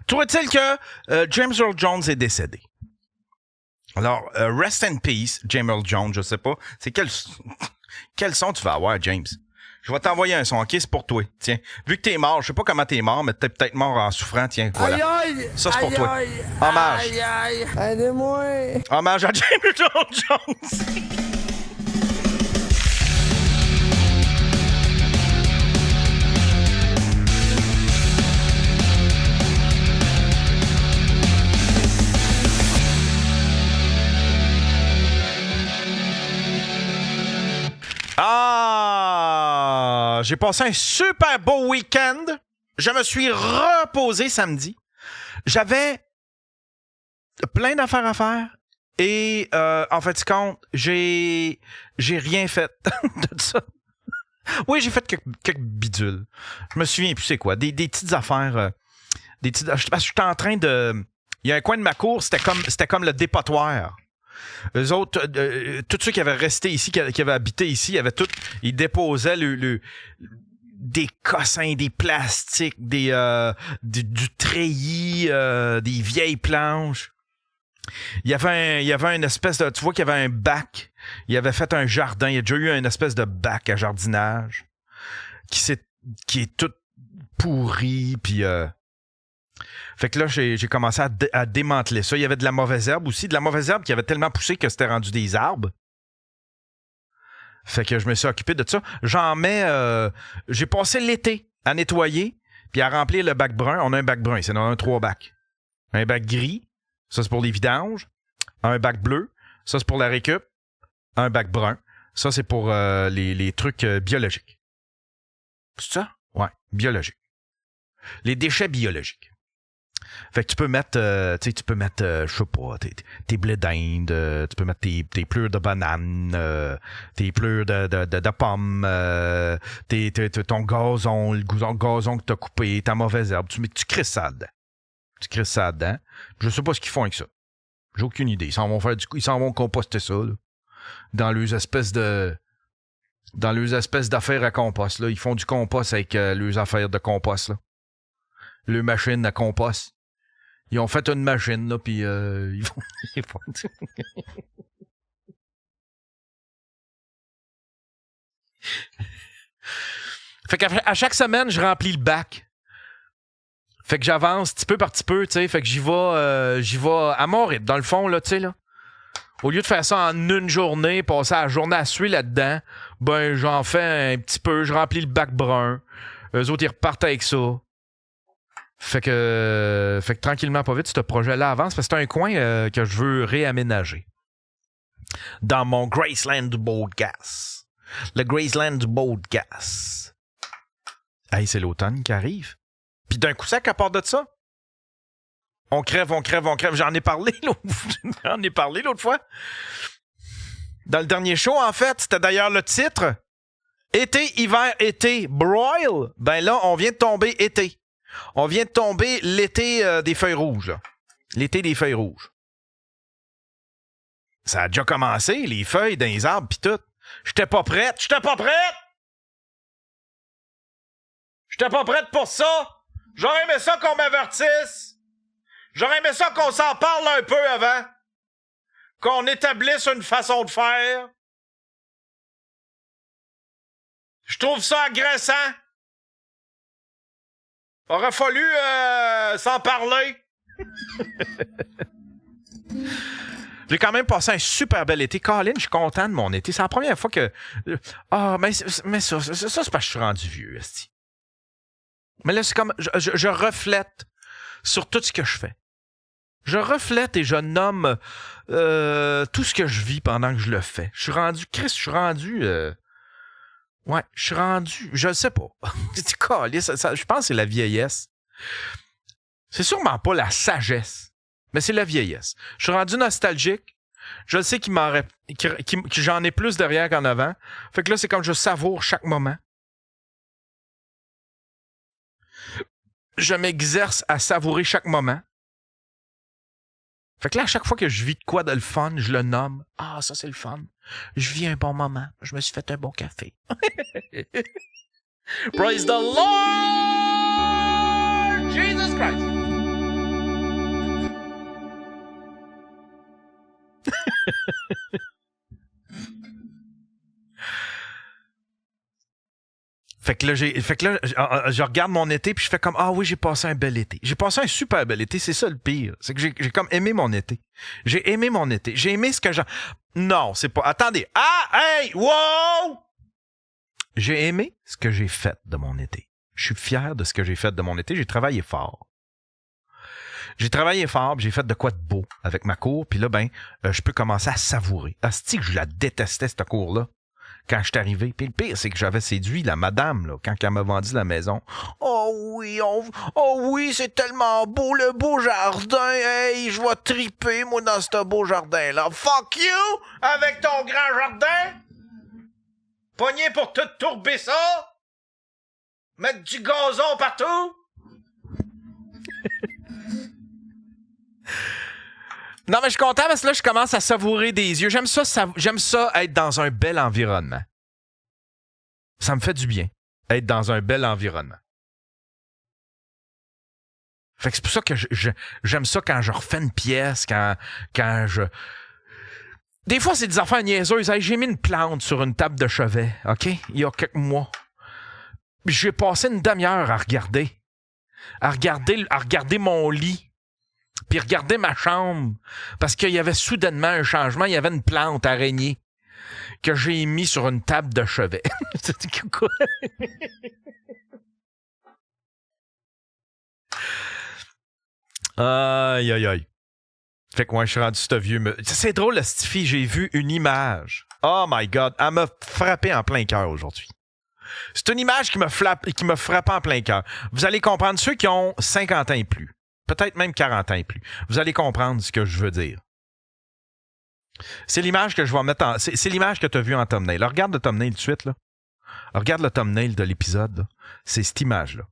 Trouve-t-il que James Earl Jones est décédé? Alors, rest in peace, James Earl Jones, je sais pas. C'est quel son tu vas avoir, James? Je vais t'envoyer un son, OK? C'est pour toi. Tiens, vu que t'es mort, je sais pas comment t'es mort, mais t'es peut-être mort en souffrant, tiens, voilà. Aïe, aïe! Ça, c'est pour toi. Aïe, Hommage. aïe, aïe! Aidez-moi! Hommage à James Earl Jones. Ah! J'ai passé un super beau week-end. Je me suis reposé samedi. J'avais plein d'affaires à faire. Et en fait, compte, j'ai rien fait de ça. Oui, j'ai fait quelques bidules. Je me souviens plus c'est quoi. Des petites affaires. Parce que j'étais en train de... Il y a un coin de ma cour, c'était comme le dépotoir. Eux autres, tous ceux qui avaient resté ici, qui avaient habité ici, ils déposaient des cossins, des plastiques, du treillis, des vieilles planches. Il y avait une espèce de... Tu vois qu'il y avait un bac. Il avait fait un jardin. Il y a déjà eu une espèce de bac à jardinage qui est tout pourri. Puis... Fait que là, j'ai commencé à démanteler ça. Il y avait de la mauvaise herbe aussi. De la mauvaise herbe qui avait tellement poussé que c'était rendu des arbres. Fait que je me suis occupé de ça. J'ai passé l'été à nettoyer puis à remplir le bac brun. On a un bac brun. C'est dans 3 bacs. Un bac gris. Ça, c'est pour les vidanges. Un bac bleu. Ça, c'est pour la récup. Un bac brun. Ça, c'est pour les trucs biologiques. C'est ça? Ouais, biologiques. Les déchets biologiques. Fait que tu peux mettre, je sais pas, tes blés d'Inde, tu peux mettre tes pleurs de banane, tes pleurs de pommes, ton gazon, le gazon que t'as coupé, ta mauvaise herbe, tu crisses ça dedans. Je sais pas ce qu'ils font avec ça. J'ai aucune idée. Ils s'en vont composter ça, là. Dans leurs espèces d'affaires à compost, là. Ils font du compost avec leurs affaires de compost, là. Leurs machines à compost. Ils ont fait une machine, là, puis ils font... Fait qu'à chaque semaine, je remplis le bac. Fait que j'avance petit peu par petit peu, tu sais. Fait que j'y vais à mon rythme, dans le fond, là, tu sais, là. Au lieu de faire ça en une journée, passer la journée à suer là-dedans, ben, j'en fais un petit peu, je remplis le bac brun. Eux autres, ils repartent avec ça. Fait que tranquillement, pas vite, ce projet-là avance parce que c'est un coin que je veux réaménager. Dans mon Graceland Boat Gas. Le Graceland Boat Gas. Hey, c'est l'automne qui arrive. Puis d'un coup sec, à part de ça, on crève. J'en ai parlé l'autre fois. Dans le dernier show, en fait, c'était d'ailleurs le titre. Été, hiver, été, broil. Ben là, on vient de tomber été. On vient de tomber l'été des feuilles rouges. Là. L'été des feuilles rouges. Ça a déjà commencé, les feuilles dans les arbres pis tout. J'étais pas prête pour ça! J'aurais aimé ça qu'on m'avertisse! J'aurais aimé ça qu'on s'en parle un peu avant! Qu'on établisse une façon de faire! Je trouve ça agressant! Aurait fallu s'en parler! J'ai quand même passé un super bel été. Colin, je suis content de mon été. C'est la première fois que... mais ça, c'est parce que je suis rendu vieux, esti. Mais là, c'est comme... Je reflète sur tout ce que je fais. Je reflète et je nomme tout ce que je vis pendant que je le fais. Je suis rendu... Je sais pas. Je pense que c'est la vieillesse. C'est sûrement pas la sagesse. Mais c'est la vieillesse. Je suis rendu nostalgique. Je sais que j'en ai plus derrière qu'en avant. Fait que là, c'est comme je savoure chaque moment. Je m'exerce à savourer chaque moment. Fait que là, à chaque fois que je vis de quoi de le fun, je le nomme. Ah, ça, c'est le fun. Je vis un bon moment. Je me suis fait un bon café. Praise the Lord! Jesus Christ! Fait que là, je regarde mon été puis je fais comme, ah oui, j'ai passé un bel été. J'ai passé un super bel été, c'est ça le pire. C'est que j'ai comme aimé mon été. J'ai aimé mon été. J'ai aimé ce que j'ai... Non, c'est pas... Attendez. Ah, hey, wow! J'ai aimé ce que j'ai fait de mon été. Je suis fier de ce que j'ai fait de mon été. J'ai travaillé fort. J'ai travaillé fort, puis j'ai fait de quoi de beau avec ma cour, puis là, je peux commencer à savourer. Asti que je la détestais, cette cour-là, quand je suis arrivé. Puis le pire, c'est que j'avais séduit la madame, là, quand elle m'a vendu la maison. Oh oui, c'est tellement beau, le beau jardin. Hey, je vais triper, moi, dans ce beau jardin-là. Fuck you, avec ton grand jardin. Pogné pour tout tourber ça. Mettre du gazon partout. Non, mais je suis content parce que là, je commence à savourer des yeux. J'aime ça être dans un bel environnement. Ça me fait du bien, être dans un bel environnement. Fait que c'est pour ça que j'aime ça quand je refais une pièce, quand je... Des fois, c'est des affaires niaiseuses. Hey, j'ai mis une plante sur une table de chevet, OK? Il y a quelques mois. J'ai passé une demi-heure à regarder mon lit. Puis regarder ma chambre, parce qu'il y avait soudainement un changement, il y avait une plante araignée que j'ai mis sur une table de chevet. C'est quoi? Aïe, aïe, aïe. Fait que moi, je suis rendu ce vieux... C'est drôle, la petite fille, j'ai vu une image. Oh my God, elle m'a frappé en plein cœur aujourd'hui. C'est une image qui m'a frappé en plein cœur. Vous allez comprendre, ceux qui ont 50 ans et plus, peut-être même 40 ans et plus. Vous allez comprendre ce que je veux dire. C'est l'image que je vais mettre en... C'est l'image que tu as vue en thumbnail. Alors, regarde le thumbnail tout de suite, là. Alors, regarde le thumbnail de l'épisode, là. C'est cette image-là.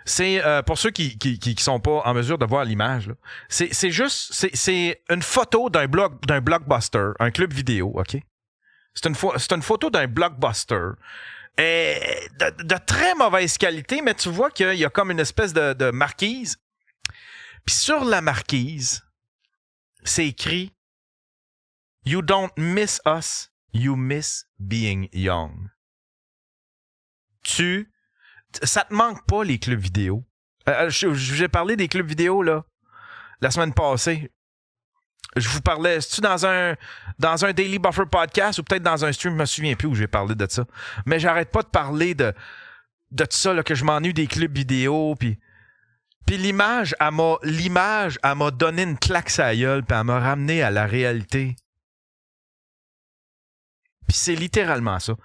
C'est, pour ceux qui sont pas en mesure de voir l'image, là, c'est juste... C'est une photo d'un blockbuster, un club vidéo, OK? C'est une photo d'un blockbuster. De très mauvaise qualité, mais tu vois qu'il y a comme une espèce de marquise. Puis sur la marquise, c'est écrit « You don't miss us, you miss being young ». Ça te manque pas, les clubs vidéo. J'ai parlé des clubs vidéo, là, la semaine passée. Je vous parlais, c'est-tu dans un Daily Buffer podcast ou peut-être dans un stream, je me souviens plus où j'ai parlé de ça. Mais j'arrête pas de parler de ça, là, que je m'ennuie des clubs vidéo, puis l'image, elle m'a donné une claque sur la gueule, puis elle m'a ramené à la réalité. Puis c'est littéralement ça.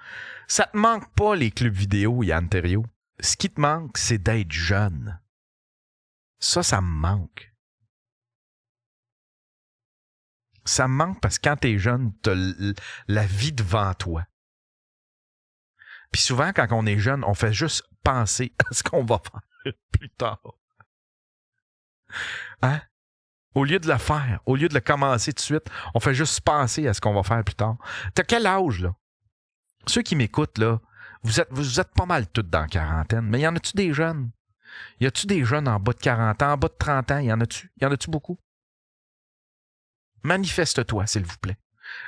Ça te manque pas, les clubs vidéo, Yann Terriot. Ce qui te manque, c'est d'être jeune. Ça me manque. Ça me manque parce que quand t'es jeune, t'as la vie devant toi. Puis souvent, quand on est jeune, on fait juste penser à ce qu'on va faire plus tard. Hein? Au lieu de le faire, au lieu de le commencer tout de suite, on fait juste penser à ce qu'on va faire plus tard. T'as quel âge, là? Ceux qui m'écoutent, là, vous êtes pas mal tous dans la quarantaine, mais y en a-tu des jeunes? Y a-tu des jeunes en bas de 40 ans, en bas de 30 ans? Y en a-tu? Y en a-tu beaucoup? Manifeste-toi, s'il vous plaît.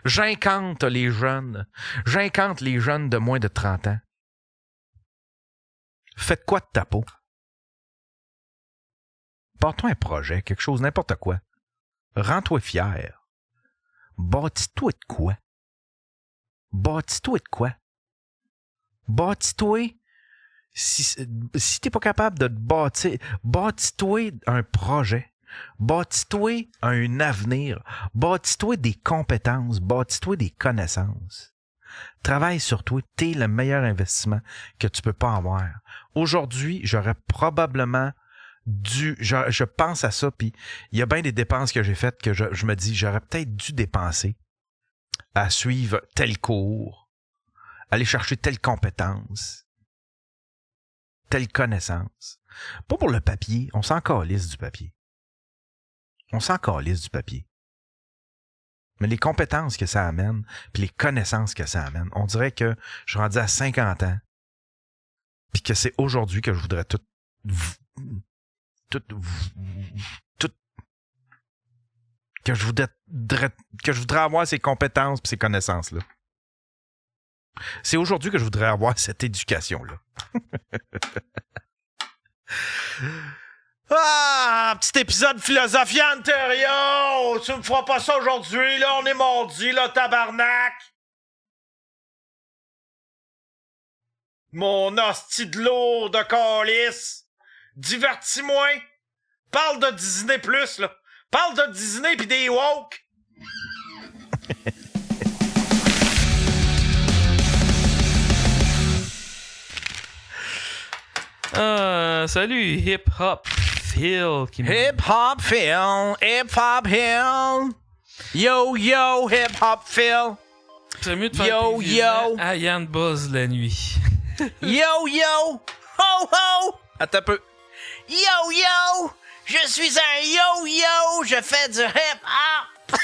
J'incante les jeunes. J'incante les jeunes de moins de 30 ans. Faites quoi de ta peau? Porte-toi un projet, quelque chose, n'importe quoi. Rends-toi fier. Bâtis-toi de quoi? Bâtis-toi de quoi? Bâtis-toi... Si t'es pas capable de te bâtir, bâtis-toi un projet. Bâtis-toi un avenir. Bâtis-toi des compétences. Bâtis-toi des connaissances. Travaille sur toi. T'es le meilleur investissement que tu peux pas avoir. Aujourd'hui, j'aurais probablement dû... Je pense à ça, puis il y a bien des dépenses que j'ai faites que je me dis, j'aurais peut-être dû dépenser à suivre tel cours, aller chercher telle compétence, telle connaissance. Pas pour le papier. On s'en calisse du papier. On s'en calisse du papier. Mais les compétences que ça amène, puis les connaissances que ça amène, on dirait que je suis rendu à 50 ans, puis que c'est aujourd'hui que je voudrais tout que je voudrais avoir ces compétences et ces connaissances-là. C'est aujourd'hui que je voudrais avoir cette éducation-là. Ah, petit épisode Philosophie Ontario! Tu me feras pas ça aujourd'hui, là, on est mardi, là, tabarnak! Mon hostie de lourd de calice! Divertis-moi! Parle de Disney+, là! Parle de Disney pis des woke! Salut, Hip Hop Phil. Hip Hop Phil, Hip Hop Phil. Yo, yo, Hip Hop Phil. C'est mieux de faire yo, yo. à Yann Buzz la nuit. Yo, yo. Ho, ho. Attends un peu. Yo, yo. Je suis un yo, yo. Je fais du hip hop.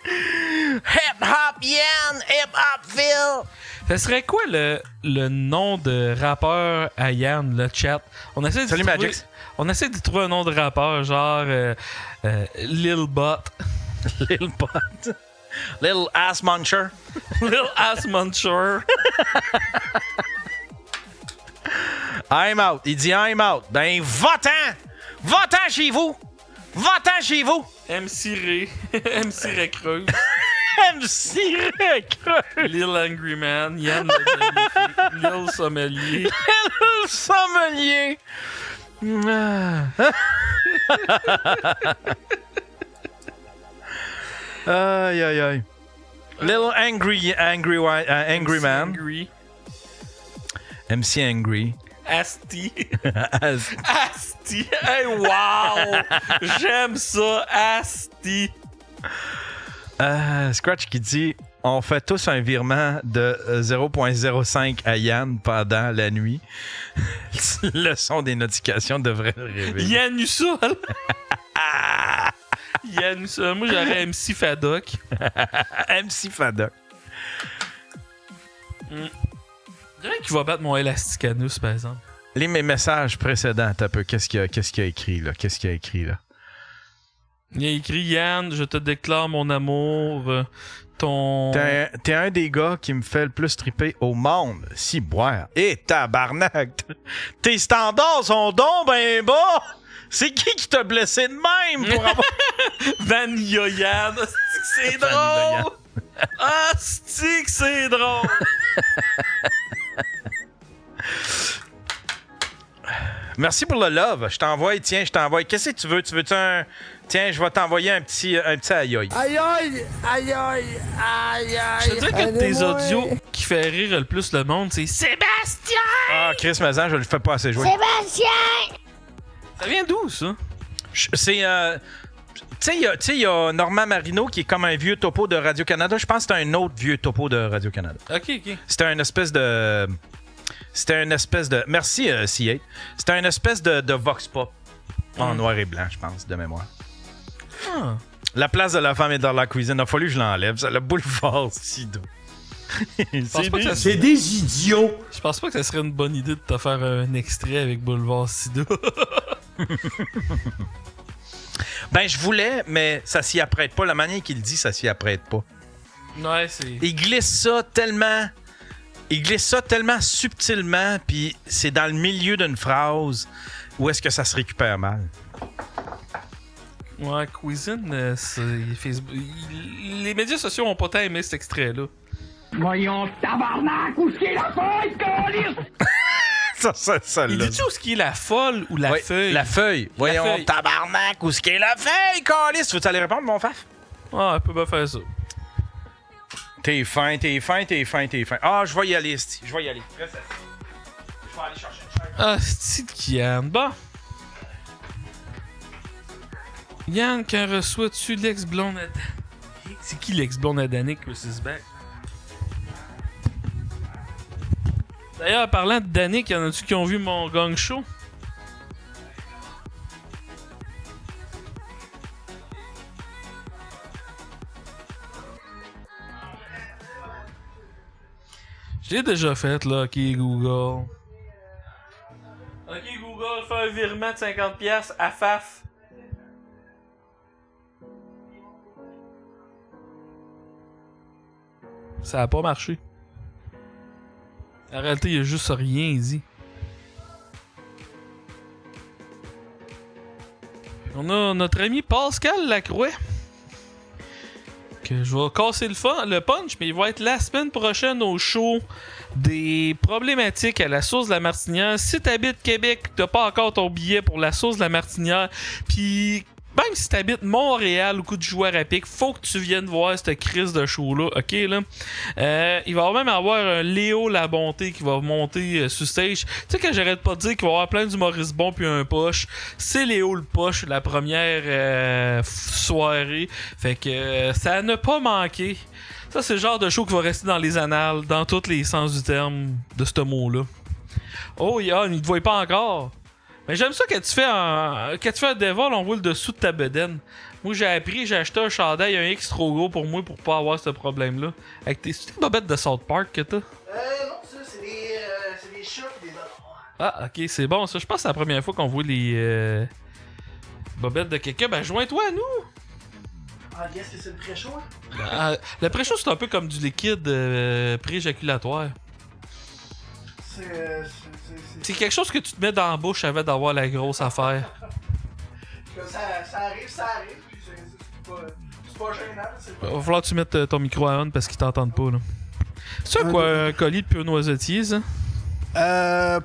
Hip hop Yann, hip hop Phil. Ça serait quoi le nom de rappeur à Yann, le chat? On essaie de Salut trouver, Magix. On essaie de trouver un nom de rappeur, genre Lil Bot. Lil Bot. Little Ass Muncher. Lil Ass Muncher. I'm out. Il dit I'm out. Ben, va-t'en! Va-t'en chez vous! Va-t'en chez vous! MC Ray. MC Ray Creuse. MC Recreux. Lil Angry Man. Yann le Magnifique. Lil Sommelier. Le sommelier. Aïe, aïe, aïe. Little Angry Man. Angry. MC Angry. Asti. Asti. Hey, wow! J'aime ça, Asti. Scratch qui dit on fait tous un virement de 0.05 à Yann pendant la nuit. Le son des notifications devrait le réveiller. Yann Ussol. Yann Ussol. Moi, j'aurais MC Fadoc. MC Fadoc. Je dirais qu'il va battre mon Elasticanus, par exemple. Les mes messages précédents, t'as peu. Qu'est-ce qu'il a écrit là? Il a écrit Yann, je te déclare mon amour. T'es un des gars qui me fait le plus triper au monde. Si boire. Et tabarnak! Tes standards sont donc ben bas! C'est qui t'a blessé de même pour avoir. Vanilla Yann! C'est drôle! Asti que c'est drôle! Merci pour le love. Je t'envoie. Qu'est-ce que tu veux? Tu veux-tu un. Tiens, je vais t'envoyer un petit aïe aïe. Aïe aïe! Aïe aïe! Aïe aïe! Je te dirais que tes audios qui fait rire le plus le monde, c'est Sébastien! Ah, Chris Mazan, je le fais pas assez jouer. Sébastien! Ça vient d'où, ça? C'est. Tu sais, il y a Normand Marino qui est comme un vieux topo de Radio-Canada. Je pense que c'est un autre vieux topo de Radio-Canada. Ok. C'était une espèce de. Merci, C8. C'était une espèce de Vox Pop. En noir et blanc, je pense, de mémoire. Ah. La place de la femme est dans la cuisine. Il a fallu que je l'enlève. C'est le boulevard Sido. C'est des idiots! Je pense pas que ça serait une bonne idée de te faire un extrait avec Boulevard Sida. Ben, je voulais, mais ça s'y apprête pas. La manière qu'il dit, ça s'y apprête pas. Ouais, c'est. Il glisse ça tellement subtilement, puis c'est dans le milieu d'une phrase où est-ce que ça se récupère mal. Ouais, cuisine, c'est Facebook. Les médias sociaux ont pas tant aimé cet extrait-là. Voyons, tabarnak! Où est la feuille, câlisse? Ça Il là. dit-tu où est-ce qu'il est la folle ou la Ouais, feuille? La feuille. Voyons, feuille. tabarnak, où est-ce qu'est la feuille, câlisse? Tu veux aller répondre, mon faf? Ah, elle peut bien faire ça. T'es fin. Ah, je vais y aller, esti. Je vais y aller. Reste assis. Je vais aller chercher une chaise. Ah, c'est de Yann. Bon. Yann, quand reçois-tu l'ex-blonde à Danick? C'est qui l'ex-blonde à Danick, Chris is back? D'ailleurs, parlant de Danick, y en a-tu qui ont vu mon gang show? Je l'ai déjà fait, là. Ok, Google. Ok, Google, fais un virement de 50$ à Faf. Ça a pas marché. En réalité, il a juste rien dit. On a notre ami Pascal Lacroix. Que je vais casser le punch, mais il va être la semaine prochaine au show des problématiques à la Source de la Martinière. Si t'habites Québec, t'as pas encore ton billet pour la Source de la Martinière, puis même si t'habites Montréal ou coup de joueur à pic, faut que tu viennes voir cette crise de show-là, ok là? Il va même avoir un Léo Labonté qui va monter sur stage. Tu sais que j'arrête pas de dire qu'il va y avoir plein d'humoristes bons puis un poche. C'est Léo le poche, la première soirée. Fait que ça n'a pas manqué. Ça, c'est le genre de show qui va rester dans les annales, dans tous les sens du terme de ce mot-là. Oh, il ne te voit pas encore. Mais j'aime ça quand tu fais un dévol, on voit le dessous de ta bedaine. Moi, j'ai acheté un chandail, un X trop gros pour moi pour pas avoir ce problème-là. Avec tes bobettes de South Park que t'as? Non, ça, c'est des chats et des oies. Ah, ok, c'est bon ça. Je pense que c'est la première fois qu'on voit les bobettes de quelqu'un. Ben, joins-toi à nous! Ah, yes, c'est le pré-chaud, hein? Le pré-chaud, c'est un peu comme du liquide pré-éjaculatoire. C'est quelque chose que tu te mets dans la bouche avant d'avoir la grosse affaire. Ça arrive, puis c'est pas gênant. Va falloir que tu mettes ton micro à on parce qu'ils t'entendent pas, là. C'est quoi, un colis de pur noisetier, ça?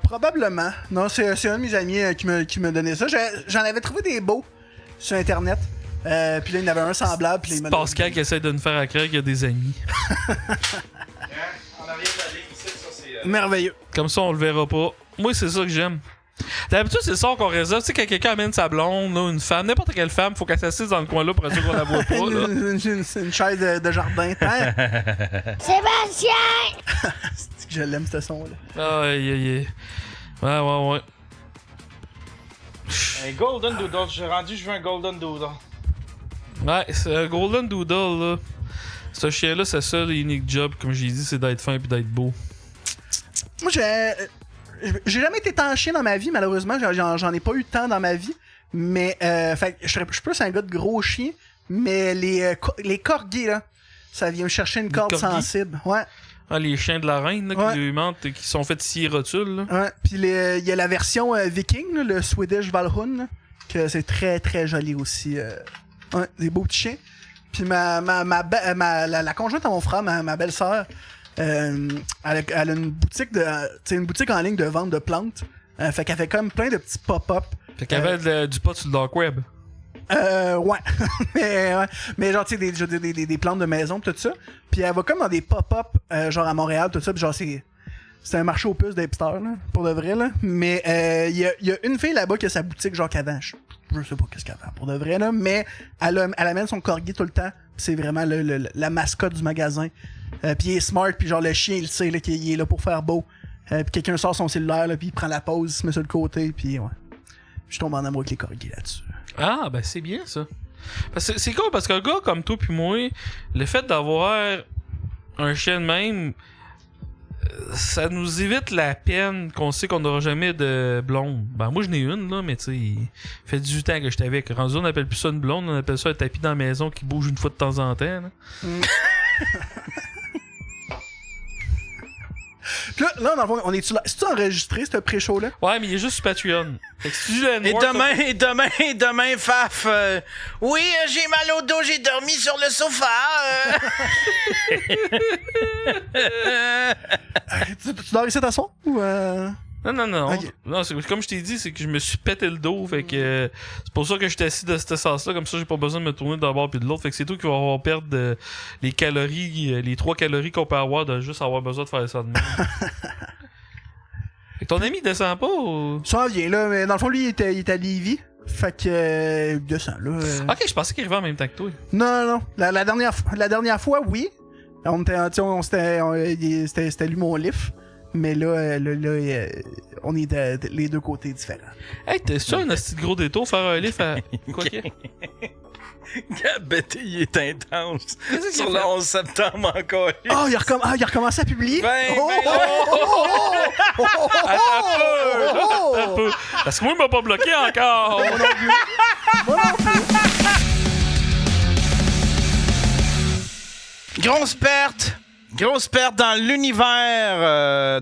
Probablement. Non, c'est un de mes amis qui m'a donné ça. J'en avais trouvé des beaux sur Internet. Puis là, il y en avait un semblable. Puis c'est Pascal qui essaie de nous faire accroire qu'il y a des amis. En arrière de la ligne ici, ça c'est. Merveilleux. Comme ça, on le verra pas. Moi, c'est ça que j'aime. D'habitude, c'est ça qu'on réserve. Tu sais, quand quelqu'un amène sa blonde, là, une femme, n'importe quelle femme, faut qu'elle s'assise dans le coin là pour être sûr qu'on la voit pas. Là. une chaise de jardin. Hein? Sébastien! C'est que je l'aime, ce son-là. Aïe, aïe, aïe. Ouais. Un Golden Doodle, j'ai rendu, je veux un Golden Doodle. Ouais, c'est un Golden Doodle, là. Ce chien-là, sa seule et unique job, comme j'ai dit, c'est d'être fin et d'être beau. Moi, j'ai jamais été tant chien dans ma vie, malheureusement. J'en ai pas eu tant dans ma vie. Mais, fait je suis plus un gars de gros chien. Mais les corgis, là, ça vient me chercher une corde sensible. Ouais. Ah, les chiens de la reine, là, ouais. qui lui mentent, qui sont faits scier rotules, là. Ouais. Puis, il y a la version viking, là, le Swedish Valhund, là, que c'est très, très joli aussi. Ouais, des beaux petits chiens. Puis, la conjointe à mon frère, ma belle-sœur, elle a une boutique en ligne de vente de plantes. Fait qu'elle fait comme plein de petits pop-up. Fait qu'elle avait du pot sur le dark web. Ouais. mais genre, tu sais, des plantes de maison pis tout ça. Puis elle va comme dans des pop-up, genre à Montréal, tout ça. Pis genre, c'est un marché aux puces d'hipsters, là, pour de vrai, là. Mais il y a une fille là-bas qui a sa boutique, genre qu'avant. Je sais pas qu'est-ce qu'elle vend, pour de vrai, là. Mais elle amène son corgi tout le temps. Pis c'est vraiment la mascotte du magasin. Puis il est smart, puis genre le chien, il sait là, qu'il est là pour faire beau. Puis quelqu'un sort son cellulaire, là, puis il prend la pause, il se met sur le côté, puis ouais. Je tombe en amour avec les corgis là-dessus. Ah, ben c'est bien ça. C'est cool parce qu'un gars comme toi puis moi, le fait d'avoir un chien de même, ça nous évite la peine qu'on sait qu'on n'aura jamais de blonde. Ben moi j'en ai une là, mais tu sais, il fait 18 ans que j'étais avec. Rendu on appelle plus ça une blonde, on appelle ça un tapis dans la maison qui bouge une fois de temps en temps. Là. Puis là, dans le fond, on est-tu là? C'est-tu enregistré, ce pré-show-là? Ouais, mais il est juste sur Patreon. Fait que si tu Et demain, Faf, oui, j'ai mal au dos, j'ai dormi sur le sofa. Tu dors ici à soir? Ou Non. Okay. Non, comme je t'ai dit, c'est que je me suis pété le dos. Fait que c'est pour ça que je suis assis de cette sens-là. Comme ça, j'ai pas besoin de me tourner d'un bord puis de l'autre. Fait que c'est toi qui vas perdre les calories, les 3 calories qu'on peut avoir de juste avoir besoin de faire ça de même. Fait que ton ami descend pas ou... Ça en vient, là. Mais dans le fond, lui, il est à Lévis. Fait que... il descend, là. Ok, je pensais qu'il arrivait en même temps que toi. Non. La dernière fois, oui. C'était lui mon lift. Mais là, on est les deux côtés différents. Hey, t'es sûr un petit gros détour faire un lift à... Quoi que... Gabetté, il est intense. Sur le 11 septembre encore. Il a recommencé à publier? Attends un peu. Parce que moi, il m'a pas bloqué encore. Moi non plus. Grosse perte. Grosse perte dans l'univers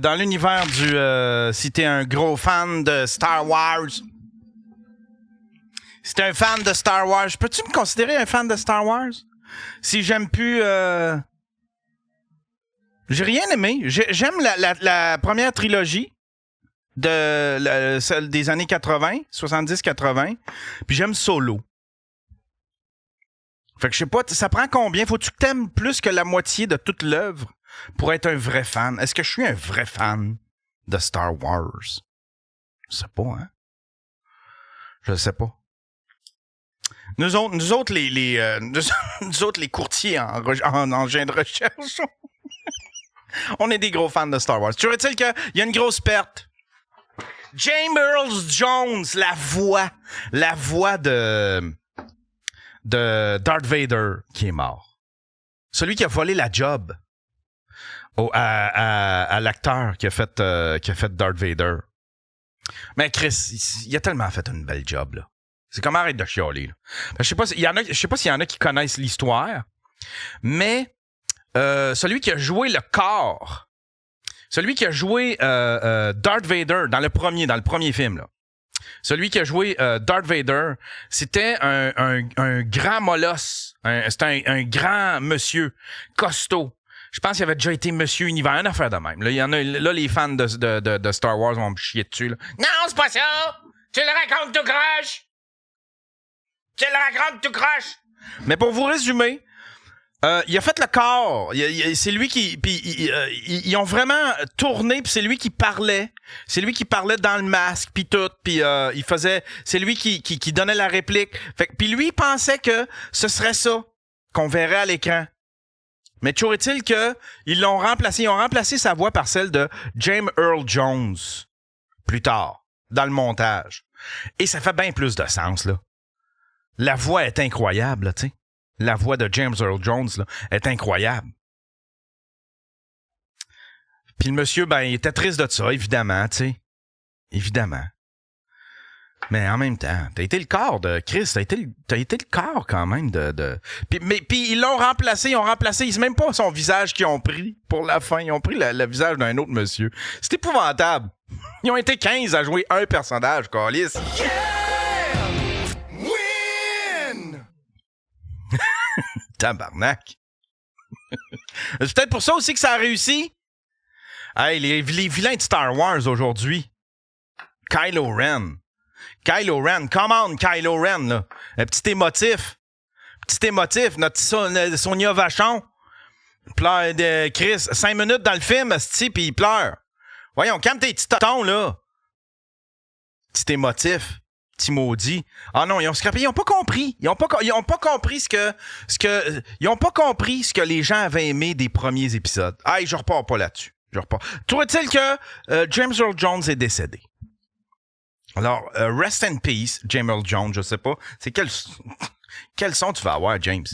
du... si t'es un gros fan de Star Wars. Si t'es un fan de Star Wars, peux-tu me considérer un fan de Star Wars? Si j'aime plus... J'ai rien aimé. J'aime la première trilogie celle des années 80, 70-80. Puis j'aime Solo. Fait que je sais pas, ça prend combien? Faut-tu que t'aimes plus que la moitié de toute l'œuvre pour être un vrai fan? Est-ce que je suis un vrai fan de Star Wars? Je sais pas, hein? Je sais pas. Nous autres, les courtiers en engin de recherche, on est des gros fans de Star Wars. Tu vois-t-il qu'il y a une grosse perte? James Earl Jones, la voix de Darth Vader qui est mort. Celui qui a volé la job à l'acteur qui a fait Darth Vader. Mais Chris, il a tellement fait une belle job, là. C'est comme arrête de chialer, là. Je sais pas s'il y en a qui connaissent l'histoire, mais celui qui a joué le corps, celui qui a joué Darth Vader dans le premier film, là. Celui qui a joué Darth Vader, c'était un grand molosse. C'était un grand monsieur, costaud. Je pense qu'il avait déjà été Monsieur Univers, une affaire de même. Là, il y en a, là les fans de Star Wars vont me chier dessus. Là. Non, c'est pas ça! Tu le racontes tout croche! Tu le racontes tout croche! Mais pour vous résumer, il a fait le corps. C'est lui qui... Puis ils ont vraiment tourné, puis c'est lui qui parlait. C'est lui qui parlait dans le masque, puis tout. Puis il faisait... C'est lui qui donnait la réplique. Puis lui, il pensait que ce serait ça qu'on verrait à l'écran. Mais toujours est-il qu'ils l'ont remplacé. Ils ont remplacé sa voix par celle de James Earl Jones plus tard, dans le montage. Et ça fait bien plus de sens, là. La voix est incroyable, tu sais. La voix de James Earl Jones là, est incroyable. Puis le monsieur, ben, il était triste de ça, évidemment, tu sais. Évidemment. Mais en même temps, t'as été le corps de Chris, t'as été le corps quand même de... Puis ils l'ont remplacé, c'est même pas son visage qu'ils ont pris pour la fin, ils ont pris le visage d'un autre monsieur. C'est épouvantable. Ils ont été 15 à jouer un personnage, câlisse. Tabarnak. C'est peut-être pour ça aussi que ça a réussi. Hey, les vilains de Star Wars aujourd'hui. Kylo Ren, come on, Kylo Ren, là. Un petit émotif, notre Sonia Vachon. Pleure de Chris, 5 minutes dans le film, asti, pis il pleure. Voyons, calme tes petits totons, là. Petit émotif. Petit maudit. Ah non, ils ont scrappé. Ils ont pas compris. Ils ont pas compris ils ont pas compris ce que les gens avaient aimé des premiers épisodes. Ah, je repars pas là-dessus. Trouve-t-il que James Earl Jones est décédé? Alors, rest in peace, James Earl Jones, je sais pas. C'est quel son tu vas avoir, James?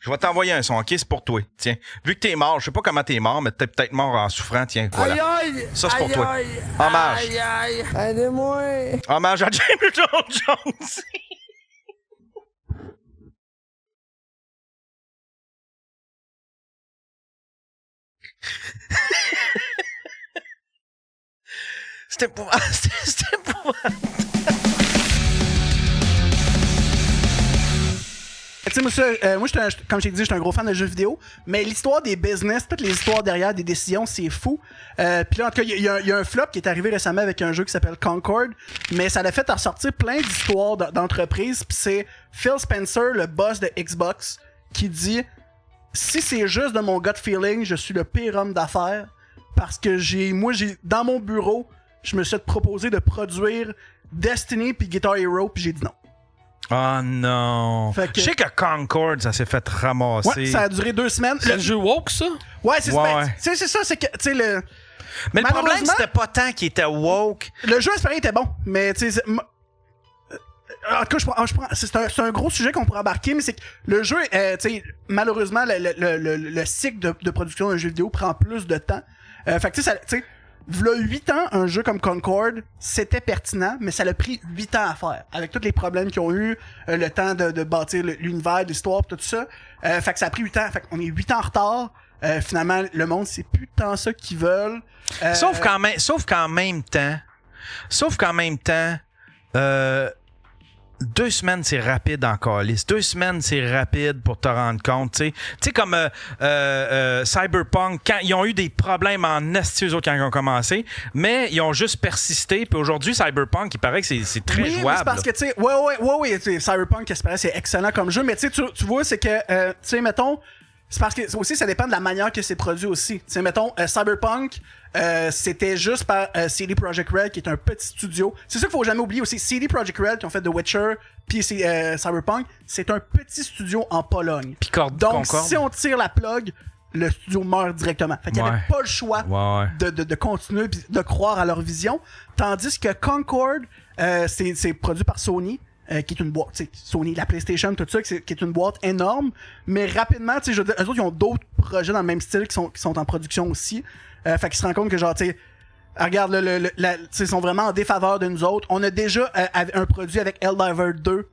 Je vais t'envoyer un son. OK, c'est pour toi. Tiens, vu que t'es mort, je sais pas comment t'es mort, mais t'es peut-être mort en souffrant. Tiens, voilà. Aïe, ça, c'est pour toi. Hommage. Aïe, aidez-moi. Hommage à James Earl Jones. C'était pour... Tu sais, moi, comme j'ai dit, j'étais un gros fan de jeux vidéo, mais l'histoire des business, toutes les histoires derrière des décisions, c'est fou. Puis là, en tout cas, il y a un flop qui est arrivé récemment avec un jeu qui s'appelle Concord, mais ça l'a fait ressortir plein d'histoires d'entreprises, puis c'est Phil Spencer, le boss de Xbox, qui dit « Si c'est juste de mon gut feeling, je suis le pire homme d'affaires, parce que dans mon bureau, je me suis proposé de produire Destiny puis Guitar Hero, puis j'ai dit non. » Oh non. Je sais que Concord, ça s'est fait ramasser. Ouais, ça a duré 2 semaines. C'est le jeu woke, ça? Ouais, c'est ça, c'est que, tu sais, le... Mais le problème, c'était pas tant qu'il était woke. Le jeu, espéré, était bon, mais, tu sais... En tout cas, c'est un gros sujet qu'on pourrait embarquer, mais c'est que le jeu, tu sais, malheureusement, le cycle de production d'un jeu vidéo prend plus de temps. Fait que, tu sais, v'là 8 ans, un jeu comme Concord, c'était pertinent, mais ça l'a pris 8 ans à faire. Avec tous les problèmes qu'ils ont eu, le temps de bâtir l'univers, l'histoire, tout ça. Fait que ça a pris 8 ans. Fait qu'on est 8 ans en retard. finalement, le monde, c'est plus tant ça qu'ils veulent. Sauf qu'en même temps, 2 semaines, c'est rapide en calice. 2 semaines, c'est rapide pour te rendre compte. Tu sais, comme Cyberpunk, quand ils ont eu des problèmes en esti, eux autres, quand ils ont commencé, mais ils ont juste persisté. Puis aujourd'hui, Cyberpunk, il paraît que c'est très oui, jouable. Mais c'est parce que, tu sais, ouais, Cyberpunk, c'est excellent comme jeu, mais tu vois, c'est que, tu sais, mettons, c'est parce que aussi, ça dépend de la manière que c'est produit aussi. Tu sais, mettons, Cyberpunk, c'était juste par CD Projekt Red, qui est un petit studio. C'est ça qu'il faut jamais oublier aussi. CD Projekt Red, qui ont fait The Witcher, puis Cyberpunk, c'est un petit studio en Pologne. Donc, si on tire la plug, le studio meurt directement. Fait qu'il n'y avait pas le choix de continuer pis de croire à leur vision. Tandis que Concord, c'est produit par Sony. Qui est une boîte, tu sais, Sony, la PlayStation, tout ça, qui est une boîte énorme, mais rapidement, tu sais, eux autres, ils ont d'autres projets dans le même style qui sont en production aussi. Fait qu'ils se rendent compte que, genre, tu sais, regarde, ils sont vraiment en défaveur de nous autres. On a déjà un produit avec Helldivers 2,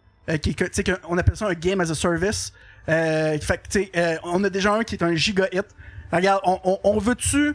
on appelle ça un Game as a Service. Fait que, tu sais, on a déjà un qui est un giga hit. Regarde, on veut-tu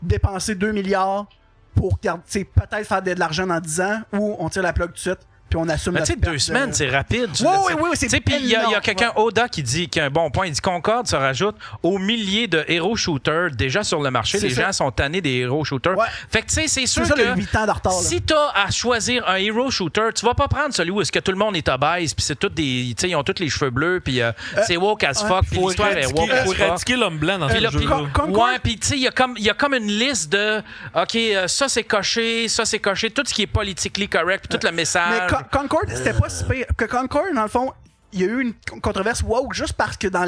dépenser 2 milliards pour, peut-être faire de l'argent dans 10 ans, ou on tire la plug tout de suite? Puis on assume tu sais, 2 semaines, c'est rapide. Oui, c'est puis il y a quelqu'un, Oda, qui a un bon point. Il dit Concorde se rajoute aux milliers de héros shooters déjà sur le marché. Les gens sont tannés des héros shooters. Ouais. Fait que tu sais, c'est sûr ça, que le 8 ans de retard, si t'as à choisir un héros shooter, tu vas pas prendre celui où est-ce que tout le monde est obèse, puis c'est tous des, tu sais, ils ont tous les cheveux bleus, puis c'est woke as fuck, puis l'histoire est woke as fuck. Faut éradiquer l'homme blanc dans ce jeu. Ouais, puis tu sais, il y a comme une liste de, ok, ça c'est coché, tout ce qui est politically correct, puis tout le message. Mais Concord, c'était pas si pire. Que Concord, dans le fond, il y a eu une controverse woke juste parce que dans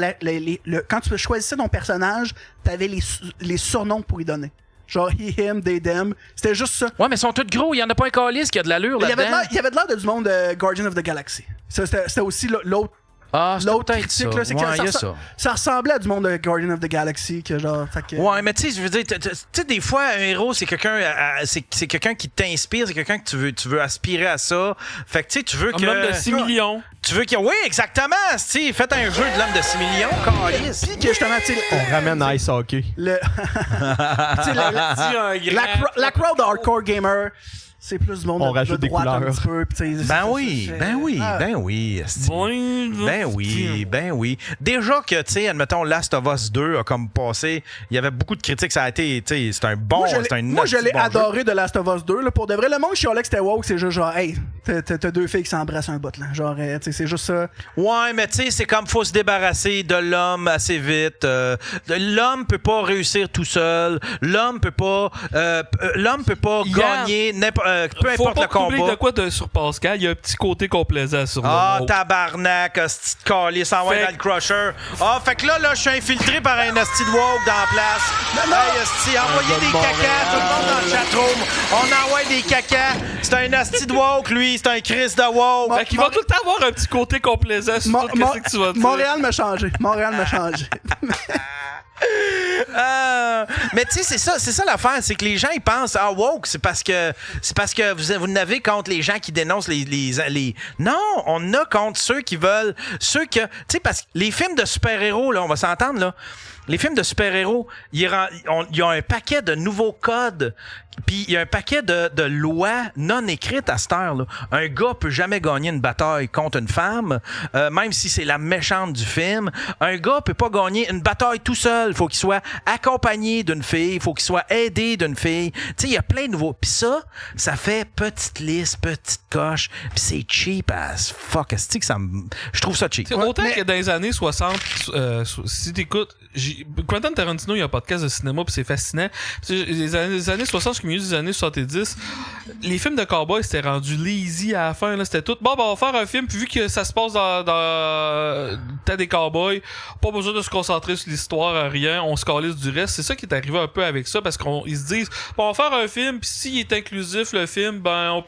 quand tu choisissais ton personnage, t'avais les surnoms pour y donner. Genre he, him, they, them. C'était juste ça. Ouais, mais ils sont tous gros. Il y en a pas un calice qui a de l'allure là-dedans. Il y avait de l'air de du monde de Guardian of the Galaxy. C'était aussi l'autre. L'autre critique, là, c'est que ça ressemblait à du monde de Guardian of the Galaxy. Que genre, ouais, mais tu sais, je veux dire, tu sais, des fois, un héros, c'est quelqu'un c'est quelqu'un qui t'inspire, c'est quelqu'un que tu veux aspirer à ça. Fait que tu sais, tu veux que. L'homme de 6 millions. Tu veux qu'il. Oui, exactement. Faites un jeu de l'homme de 6 millions, câlisse. Puis que justement, tu sais. On ramène Ice Hockey. La crowd hardcore gamer. C'est plus du monde on rajoute des couleurs. Un petit peu, ben oui. Déjà que, tu sais, admettons, Last of Us 2 a comme passé, il y avait beaucoup de critiques, ça a été, tu sais, c'est un bon, moi, je l'ai adoré de Last of Us 2, là, pour de vrai. Le monde chialait que c'était woke, c'est juste genre, hey, t'as 2 filles qui s'embrassent un bout, là. Genre, tu sais, c'est juste ça. Ouais, mais tu sais, c'est comme, faut se débarrasser de l'homme assez vite. L'homme peut pas réussir tout seul. L'homme peut pas gagner peu importe le combat. Faut pas de quoi sur Pascal, il y a un petit côté complaisant sur le mot. Tabarnak, hostie de calice, envoie dans le crusher. Fait que là, je suis infiltré par un hostie de woke dans la place. Hey, hostie, envoyez des cacas, tout le monde dans le chatroom. On envoie des cacas. C'est un hostie de woke, lui, c'est un Chris de woke. Fait qu'il va tout le temps avoir un petit côté complaisant sur tout ce que tu vas dire. Montréal m'a changé. Mais tu sais, c'est ça l'affaire, c'est que les gens ils pensent woke, c'est parce que vous n'avez contre les gens qui dénoncent les non, on a contre ceux qui veulent, tu sais, parce que les films de super-héros là, on va s'entendre là. Les films de super-héros, il y a un paquet de nouveaux codes, puis il y a un paquet de lois non écrites à cette heure-là. Un gars peut jamais gagner une bataille contre une femme, même si c'est la méchante du film. Un gars peut pas gagner une bataille tout seul. Il faut qu'il soit accompagné d'une fille, il faut qu'il soit aidé d'une fille. Tu sais, il y a plein de nouveaux. Puis ça fait petite liste, petite coche, puis c'est cheap as fuck. Je trouve ça cheap. C'est autant que dans les années 60, si t'écoutes... Quentin Tarantino, il y a un podcast de cinéma, puis c'est fascinant. Les années 60, jusqu'au milieu des années 70, les films de cowboys c'était rendu lazy à la fin. Là. C'était tout. Bon, on va faire un film, puis vu que ça se passe dans le temps des cowboys, pas besoin de se concentrer sur l'histoire, rien, on se calisse du reste. C'est ça qui est arrivé un peu avec ça, parce qu'ils se disent, bon, on va faire un film, puis s'il est inclusif, le film, ben,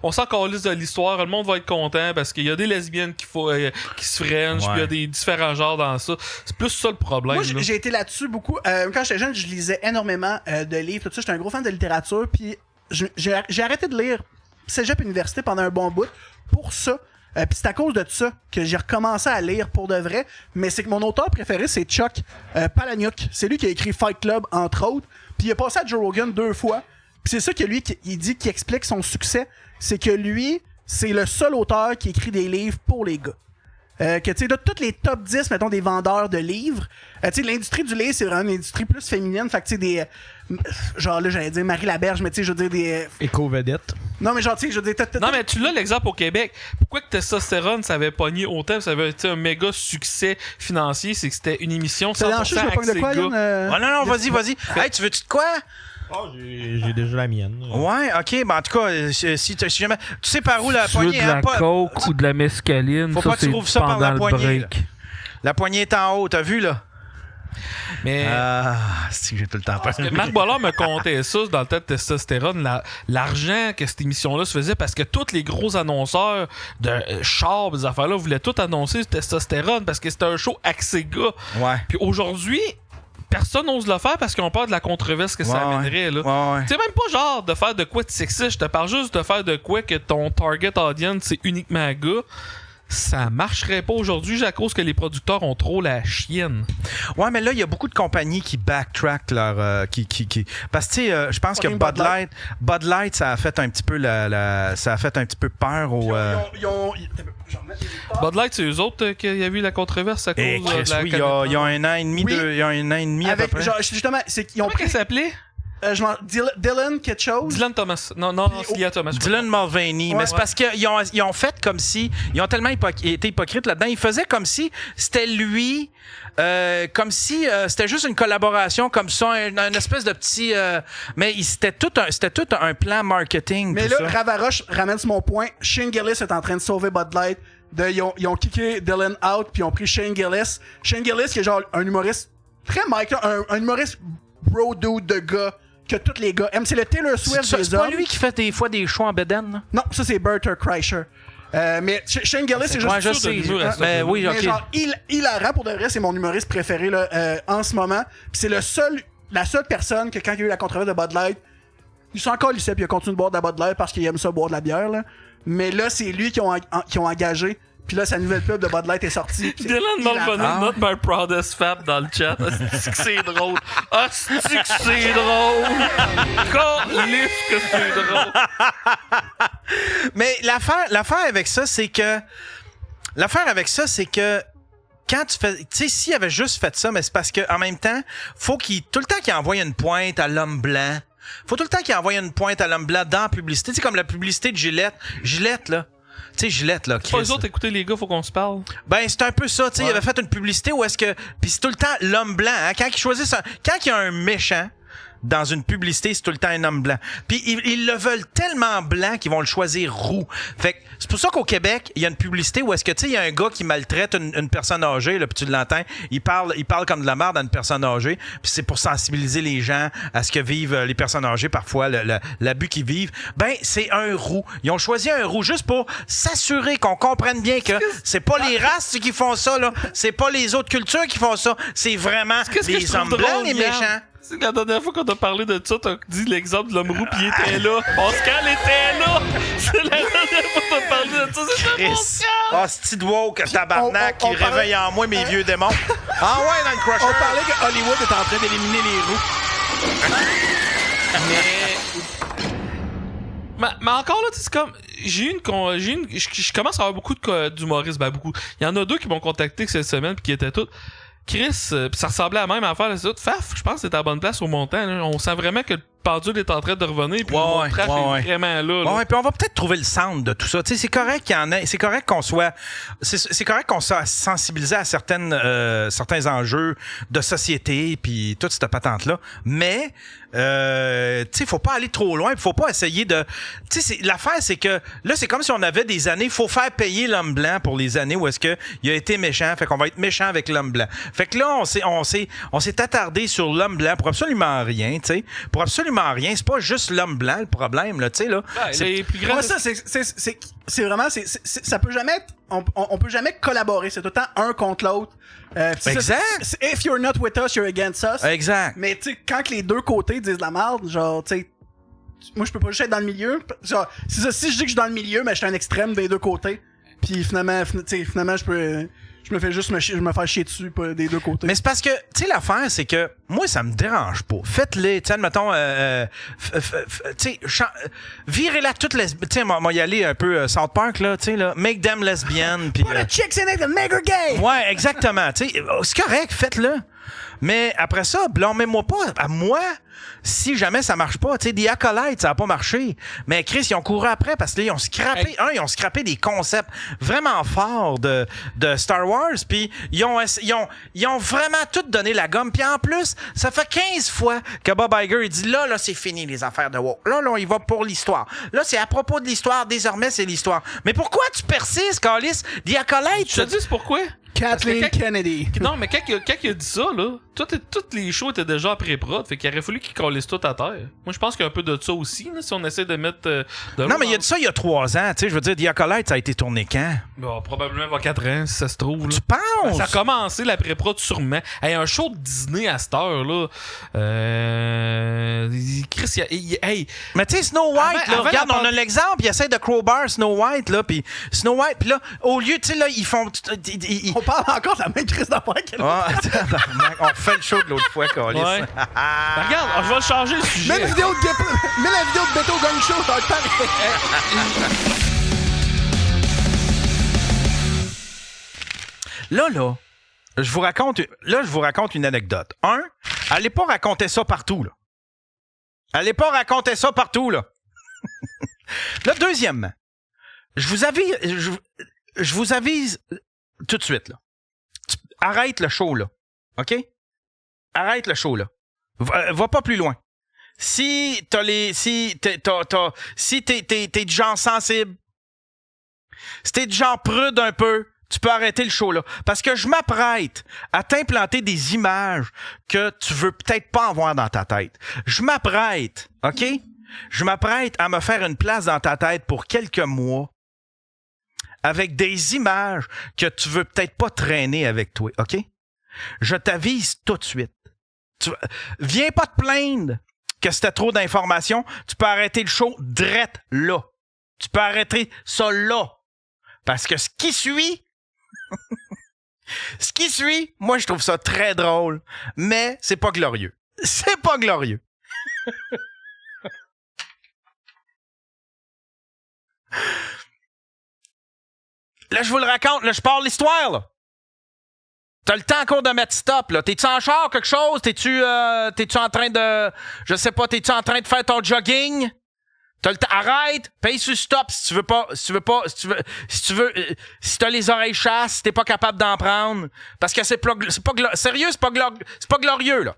on s'en calisse de l'histoire, le monde va être content, parce qu'il y a des lesbiennes qui se frenchent, puis il y a des différents genres dans ça. C'est plus ça le problème. Moi, j'ai été là-dessus beaucoup. Quand j'étais jeune, je lisais énormément de livres, tout ça. J'étais un gros fan de littérature, puis j'ai arrêté de lire Cégep Université pendant un bon bout pour ça. Puis c'est à cause de ça que j'ai recommencé à lire pour de vrai. Mais c'est que mon auteur préféré, c'est Chuck Palahniuk. C'est lui qui a écrit Fight Club, entre autres. Puis il a passé à Joe Rogan 2 fois. Puis c'est ça que lui, il dit qui explique son succès. C'est que lui, c'est le seul auteur qui écrit des livres pour les gars. Que tu sais, de tous les top 10, mettons, des vendeurs de livres, tu sais, l'industrie du livre, c'est vraiment une industrie plus féminine. Fait que tu sais, des. Genre là, j'allais dire Marie Laberge, mais tu sais, je veux dire des. Éco-vedette. Non, mais genre, tu sais, je veux dire. Non, mais tu l'as l'exemple au Québec. Pourquoi que Testostérone, ça avait pogné autant, ça avait été un méga succès financier, c'est que c'était une émission 100% je axée de quoi, gars. Yann? Oh, non, vas-y. Hey, tu veux-tu de quoi? Oh, j'ai déjà la mienne. Ouais, ok, ben en tout cas, si jamais. Tu sais par où la Tu veux poignée, de la hein? Pas- coke ou de la mescaline, Faut ça, pas que tu c'est trouves ça par pendant la le poignée, break. La poignée est en haut, t'as vu, là? Mais Ah, c'est que j'ai tout le temps peur. Marc Bollard me contait ça dans le temps de Testostérone, l'argent que cette émission-là se faisait parce que tous les gros annonceurs de chars, des affaires-là, voulaient tout annoncer Testostérone parce que c'était un show axé gars. Ouais. Puis aujourd'hui, personne n'ose le faire parce qu'ils ont peur de la controverse que ça amènerait. Là. Ouais. C'est même pas genre de faire de quoi de sexiste, je te parle juste de faire de quoi que ton target audience c'est uniquement gars. Ça marcherait pas aujourd'hui à cause que les producteurs ont trop la chienne. Ouais, mais là, il y a beaucoup de compagnies qui backtrack leur. Parce que, tu sais, je pense que Bud Light, ça a fait un petit peu ça a fait un petit peu peur aux. Bud Light, c'est eux autres qui a eu la controverse à cause Eh, de Chris, la oui, il y a un an et demi, Oui. il y a un an et demi à peu Avec, près. genre, justement, c'est qu'ils ont Comment pris. elle s'appelait? Dylan quelque chose. Dylan Thomas. Non, c'est Leah Thomas. Dylan Mulvaney, Ouais, mais c'est parce qu'ils ont fait comme si ils ont tellement été hypocrites là-dedans, ils faisaient comme si c'était lui, comme si c'était juste une collaboration comme ça, une espèce de petit, mais c'était tout un plan marketing. Mais tout là, ça. Ravaroche ramène sur mon point. Shane Gillis est en train de sauver Bud Light. Ils ont kické Dylan out, puis ils ont pris Shane Gillis. Shane Gillis, qui est genre un humoriste très Mike, un humoriste bro dude de gars que tous les gars aiment. C'est le Taylor Swift c'est des pas hommes. lui qui fait des fois des shows en bedaine, là? Non, ça c'est Berter Kreischer. Mais Shane Gillis, c'est juste Ouais, je sûr de sais. l'humour à ça, Mais ça. oui, Mais ok. genre, hilarant pour de vrai, c'est mon humoriste préféré là, en ce moment. Puis c'est la seule personne que quand il y a eu la controverse de Bud Light, il s'en encore lycée puis il a continué de boire de la Bud Light parce qu'il aime ça boire de la bière là. Mais là, c'est lui qui ont engagé. Puis là, sa nouvelle pub de Bud Light est sortie. puis c'est Dylan hilarant. Mulvaney, not my proudest fab dans le chat. Asti que c'est drôle. Asti que c'est drôle. Calisse que c'est drôle. Mais l'affaire avec ça, c'est que quand tu fais, tu sais, s'il avait juste fait ça, mais c'est parce que en même temps, faut tout le temps qu'il envoie une pointe à l'homme blanc. Faut tout le temps qu'il envoie une pointe à l'homme blanc dans la publicité. Tu sais, comme la publicité de Gillette. Gillette, là. Tu sais, Gillette, là, Pas Chris. eux autres, écoutez les gars, faut qu'on se parle. Ben, c'est un peu ça, tu sais. Il avait fait une publicité où est-ce que. Puis c'est tout le temps l'homme blanc, hein. Quand il y a un méchant dans une publicité, c'est tout le temps un homme blanc. Puis ils le veulent tellement blanc qu'ils vont le choisir roux. Fait que c'est pour ça qu'au Québec, il y a une publicité où est-ce que, tu sais, il y a un gars qui maltraite une personne âgée, là, puis tu l'entends, il parle comme de la merde à une personne âgée, puis c'est pour sensibiliser les gens à ce que vivent les personnes âgées, parfois, l'abus qu'ils vivent. Ben, c'est un roux. Ils ont choisi un roux juste pour s'assurer qu'on comprenne bien que c'est pas les races qui font ça, là. C'est pas les autres cultures qui font ça. C'est vraiment Qu'est-ce que je les trouve hommes drôle, blancs, les Yann? méchants. C'est que la dernière fois qu'on a parlé de ça, t'as dit l'exemple de l'homme roux pis il était là. Pascal était là! C'est la dernière fois qu'on a parlé de ça, c'était Pascal! Ah, c'est woke, tabarnak, on qui parlait- réveille en moi mes vieux démons. Ah ouais, dans le crusher. On parlait que Hollywood est en train d'éliminer les roux. Mais encore là, tu sais, c'est comme. Je commence à avoir beaucoup d'humoristes, ben beaucoup. Il y en a deux qui m'ont contacté cette semaine pis qui étaient tous. Chris, pis ça ressemblait à la même affaire, là, c'est tout. Faf, je pense que c'était à la bonne place au montant, là. On sent vraiment que le pendule est en train de revenir pis Ouais, le trash ouais. est vraiment là. Ouais, puis on va peut-être trouver le sound de tout ça. Tu sais, c'est correct qu'il y en ait, c'est correct qu'on soit sensibilisé à certains enjeux de société puis toute cette patente là. Mais tu sais, faut pas aller trop loin, faut pas essayer de, tu sais, l'affaire c'est que là c'est comme si on avait des années, faut faire payer l'homme blanc pour les années où est-ce que il a été méchant, fait qu'on va être méchant avec l'homme blanc. Fait que là on s'est attardé sur l'homme blanc pour absolument rien, tu sais, pour absolument rien. C'est pas juste l'homme blanc le problème là, tu sais là. Ouais, les plus grands. Ouais, ça, c'est vraiment, ça peut jamais être, on peut jamais collaborer. C'est tout le temps un contre l'autre. C'est Exact. ça, if you're not with us, you're against us. Exact. Mais tu sais, quand que les deux côtés disent de la merde, genre, tu sais, moi je peux pas juste être dans le milieu. Genre, c'est ça, si je dis que je suis dans le milieu, mais je suis un extrême des deux côtés. Puis finalement, je me fais juste je me fais chier dessus des deux côtés. Mais c'est parce que, tu sais, l'affaire, c'est que moi, ça me dérange pas. Faites-les, tu sais, admettons, tu sais, virez-la toutes les... Tu sais, moi, y aller un peu South Park, là, tu sais, là, make them lesbiennes, pis... Put a chicks in it and make her gay! Ouais, exactement, tu sais, c'est correct, faites-le. Mais après ça, blâmez-moi pas à moi si jamais ça marche pas. Tu sais, des Acolytes, ça a pas marché. Mais Chris, ils ont couru après parce que là, ils ont scrappé, ils ont scrappé des concepts vraiment forts de Star Wars. Puis ils ont vraiment tout donné la gomme. Puis en plus, ça fait 15 fois que Bob Iger il dit là, c'est fini les affaires de woke. Là, on y va pour l'histoire. Là, c'est à propos de l'histoire. Désormais, c'est l'histoire. Mais pourquoi tu persistes, Carlis? Des Acolytes? Je te dis c'est pourquoi? Kathleen Parce que Kennedy. Non, mais quand il a dit ça, là, toutes les shows étaient déjà pré-prod, fait qu'il aurait fallu qu'ils collissent tout à terre. Moi, je pense qu'il y a un peu de ça aussi, là, si on essaie de mettre... Non, mais il y a de ça il y a 3 ans. Tu sais, je veux dire, The Acolyte, ça a été tourné quand? Bon, probablement il va 4 ans, si ça se trouve. Là. Tu penses? Ça a commencé la pré-prod sûrement. Hey, un show de Disney à cette heure, là. Chris, hey. Mais tu sais, Snow White, là, regarde, on a l'exemple, il essaie de crowbar Snow White, là, puis Snow White, puis là, au lieu, tu sais, là, ils font... On parle encore de la même crise d'affaires qu'elle Ah, on refait le show de l'autre fois, Carlis. Ouais. Ben, regarde, je vais le changer le sujet. Mets la vidéo de Beto Gang Show, ça va être pareil. Là, je vous raconte une anecdote. Allez pas raconter ça partout, là. Allez pas raconter ça partout, là. Là, deuxièmement, je vous avise tout de suite, là. Arrête le show, là. OK? Arrête le show, là. Va pas plus loin. Si t'es du genre sensible, si t'es du genre prude un peu, tu peux arrêter le show, là. Parce que je m'apprête à t'implanter des images que tu veux peut-être pas avoir dans ta tête. Je m'apprête, OK? Je m'apprête à me faire une place dans ta tête pour quelques mois avec des images que tu veux peut-être pas traîner avec toi, OK? Je t'avise tout de suite. Viens pas te plaindre que c'était trop d'informations. Tu peux arrêter le show drette là. Tu peux arrêter ça là. Parce que ce qui suit, moi, je trouve ça très drôle, mais c'est pas glorieux. C'est pas glorieux. Là, je vous le raconte, là, je pars l'histoire, là. T'as le temps encore de mettre stop, là. T'es-tu en char, quelque chose? T'es-tu en train de... Je sais pas, t'es-tu en train de faire ton jogging? T'as le temps... Arrête! Paye sur stop si tu t'as les oreilles chasses, si t'es pas capable d'en prendre. Parce que c'est pas glorieux, là.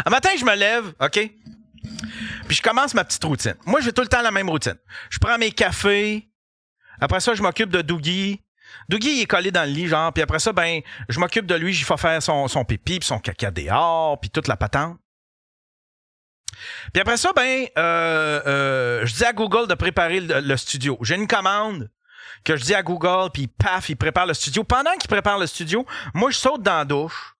Un matin, je me lève, OK? Puis je commence ma petite routine. Moi, j'ai tout le temps la même routine. Je prends mes cafés. Après ça, je m'occupe de Dougie. Dougie, il est collé dans le lit, genre. Puis après ça, ben, je m'occupe de lui. J'y fais faire son pipi, puis son caca dehors, puis toute la patente. Puis après ça, ben, je dis à Google de préparer le studio. J'ai une commande que je dis à Google, puis paf, il prépare le studio. Pendant qu'il prépare le studio, moi, je saute dans la douche.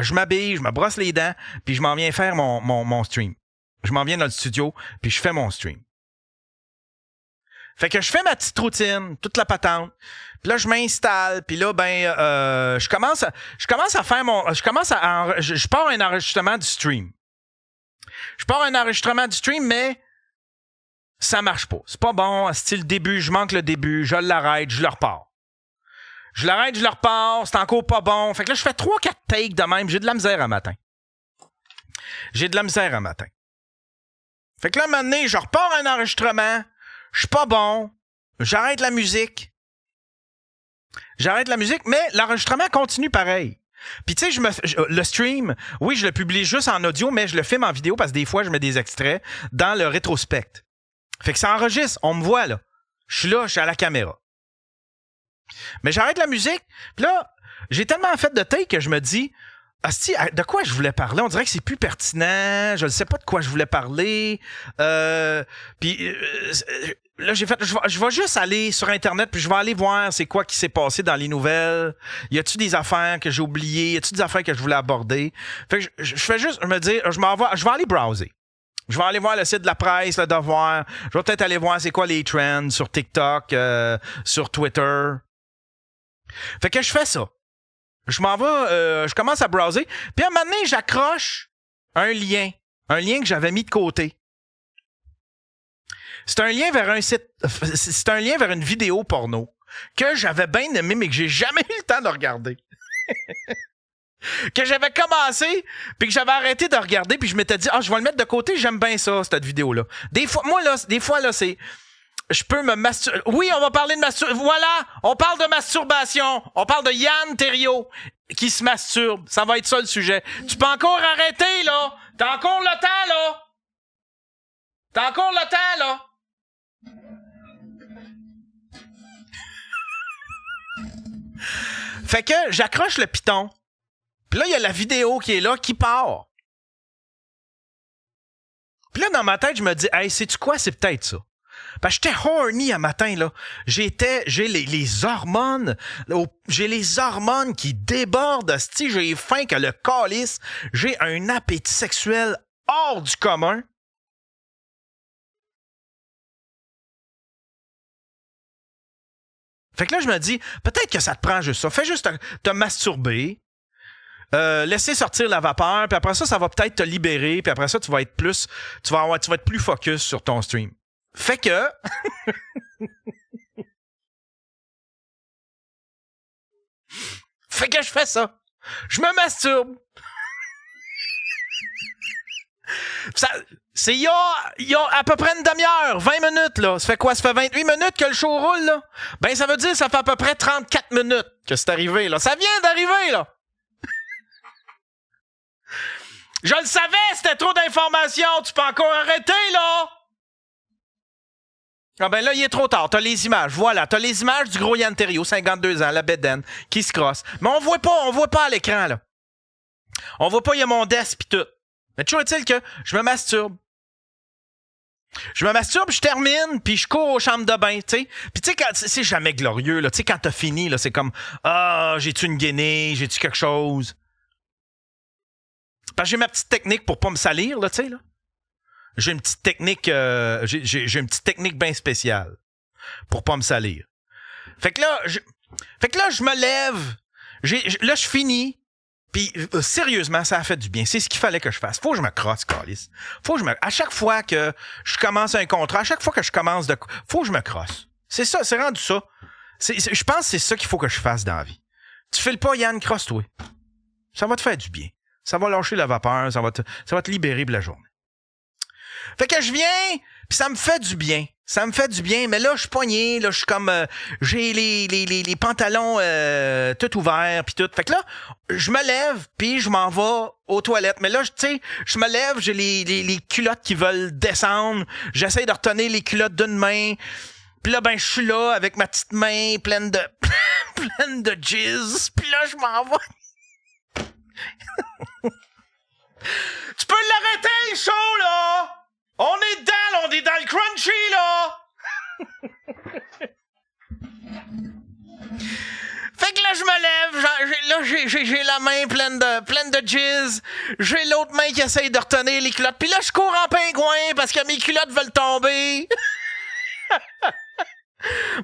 Je m'habille, je me brosse les dents, puis je m'en viens faire mon stream. Je m'en viens dans le studio, puis je fais mon stream. Fait que je fais ma petite routine, toute la patente. Puis là, je m'installe. Puis là, ben, je commence à faire je pars un enregistrement du stream. Je pars un enregistrement du stream, mais ça marche pas. C'est pas bon. C'est le début, je manque le début. Je l'arrête, je le repars. Je l'arrête, je le repars. C'est encore pas bon. Fait que là, je fais 3-4 takes de même. J'ai de la misère à matin. Fait que là, un moment donné, je repars un enregistrement. Je suis pas bon. J'arrête la musique, mais l'enregistrement continue pareil. Puis tu sais, le stream, oui, je le publie juste en audio, mais je le filme en vidéo parce que des fois, je mets des extraits dans le rétrospect. Fait que ça enregistre, on me voit là. Je suis à la caméra. Mais j'arrête la musique, puis là, j'ai tellement fait de take que je me dis... Asti, de quoi je voulais parler? On dirait que c'est plus pertinent. Je ne sais pas de quoi je voulais parler. Puis là, j'ai fait... Je vais juste aller sur Internet puis je vais aller voir c'est quoi qui s'est passé dans les nouvelles. Y a-tu des affaires que j'ai oubliées? Y a-tu des affaires que je voulais aborder? Fait que je fais juste me dire, je vais aller browser. Je vais aller voir le site de la presse, le Devoir. Je vais peut-être aller voir c'est quoi les trends sur TikTok, sur Twitter. Fait que je fais ça. Je m'en vais, je commence à browser. Puis à un moment donné, j'accroche un lien que j'avais mis de côté. C'est un lien vers un site, c'est un lien vers une vidéo porno que j'avais bien aimé, mais que j'ai jamais eu le temps de regarder. Que j'avais commencé, puis que j'avais arrêté de regarder, puis je m'étais dit, je vais le mettre de côté, j'aime bien ça, cette vidéo-là. Des fois, c'est... Je peux me masturber. Oui, on va parler de masturbation. Voilà, on parle de masturbation. On parle de Yann Terriot qui se masturbe. Ça va être ça le sujet. Tu peux encore arrêter, là. T'as encore le temps, là. T'as encore le temps, là. Fait que j'accroche le piton. Puis là, il y a la vidéo qui est là, qui part. Puis là, dans ma tête, je me dis, hey, sais-tu quoi? C'est peut-être ça. Parce que j'étais horny un matin, là. J'ai les hormones. J'ai les hormones qui débordent. Asti, j'ai faim que le calice. J'ai un appétit sexuel hors du commun. Fait que là, je me dis, peut-être que ça te prend juste ça. Fais juste te masturber. Laisser sortir la vapeur, puis après ça, ça va peut-être te libérer, puis après ça, tu vas être plus focus sur ton stream. Fait que je fais ça. Je me masturbe. C'est il y a à peu près une demi-heure, 20 minutes, là. Ça fait quoi? Ça fait 28 minutes que le show roule, là? Ben, ça veut dire que ça fait à peu près 34 minutes que c'est arrivé, là. Ça vient d'arriver, là. Je le savais, c'était trop d'informations. Tu peux encore arrêter, là? Ah ben là, il est trop tard. T'as les images. Voilà, t'as les images du gros Yann Terriot, 52 ans, la bédaine, qui se crosse. Mais on voit pas à l'écran, là. On voit pas, il y a mon desk pis tout. Mais toujours est-il que je me masturbe. Je termine, puis je cours aux chambres de bain, tu sais. Puis tu sais, c'est jamais glorieux, là. Tu sais, quand t'as fini, là, c'est comme, j'ai-tu une guenille, j'ai-tu quelque chose? Parce que j'ai ma petite technique pour pas me salir, là, tu sais, là. J'ai une petite technique, j'ai une petite technique bien spéciale pour pas me salir. Fait que là, je me lève, là, je finis, puis sérieusement, ça a fait du bien. C'est ce qu'il fallait que je fasse. Faut que je me crosse, câlisse. À chaque fois que je commence un contrat, à chaque fois que je commence faut que je me crosse. C'est ça, c'est rendu ça. Je pense que c'est ça qu'il faut que je fasse dans la vie. Tu files pas, Yann, crosse-toi. Ça va te faire du bien. Ça va lâcher la vapeur, ça va te libérer pour la journée. Fait que je viens, puis ça me fait du bien. Ça me fait du bien, mais là, je suis pogné, là, je suis comme... j'ai les pantalons tout ouverts, puis tout. Fait que là, je me lève, puis je m'en vais aux toilettes. Mais là, tu sais, je me lève, j'ai les culottes qui veulent descendre. J'essaie de retenir les culottes d'une main. Puis là, ben, je suis là, avec ma petite main pleine de jizz. Puis là, je m'en vais. Tu peux l'arrêter, le show, là! On est dans le crunchy, là! Fait que là, je me lève, j'ai la main pleine de jizz, j'ai l'autre main qui essaye de retenir les culottes, puis là, je cours en pingouin parce que mes culottes veulent tomber.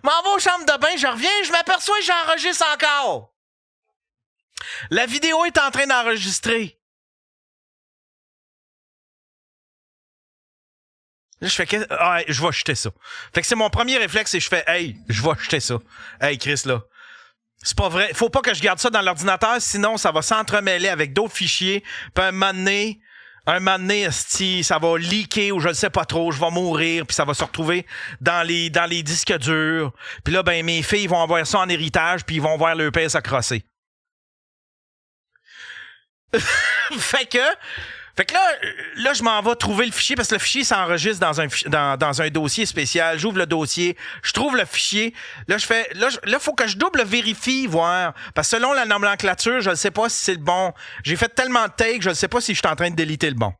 M'en vais aux chambres de bain, je reviens, je m'aperçois que j'enregistre encore. La vidéo est en train d'enregistrer. Là, je fais je vais jeter ça. Fait que c'est mon premier réflexe et je fais je vais jeter ça. Hey, Chris, là. C'est pas vrai. Faut pas que je garde ça dans l'ordinateur, sinon ça va s'entremêler avec d'autres fichiers. Puis un moment donné, esti, ça va leaker ou je le sais pas trop, je vais mourir, puis ça va se retrouver dans les disques durs. Puis là, ben, mes filles vont avoir ça en héritage, puis ils vont voir leur père s'accrosser. Fait que là, je m'en vais trouver le fichier parce que le fichier s'enregistre dans un dossier spécial. J'ouvre le dossier, je trouve le fichier. Là, faut que je double vérifie, voir. Parce que selon la nomenclature, je ne sais pas si c'est le bon. J'ai fait tellement de takes, je ne sais pas si je suis en train de déliter le bon.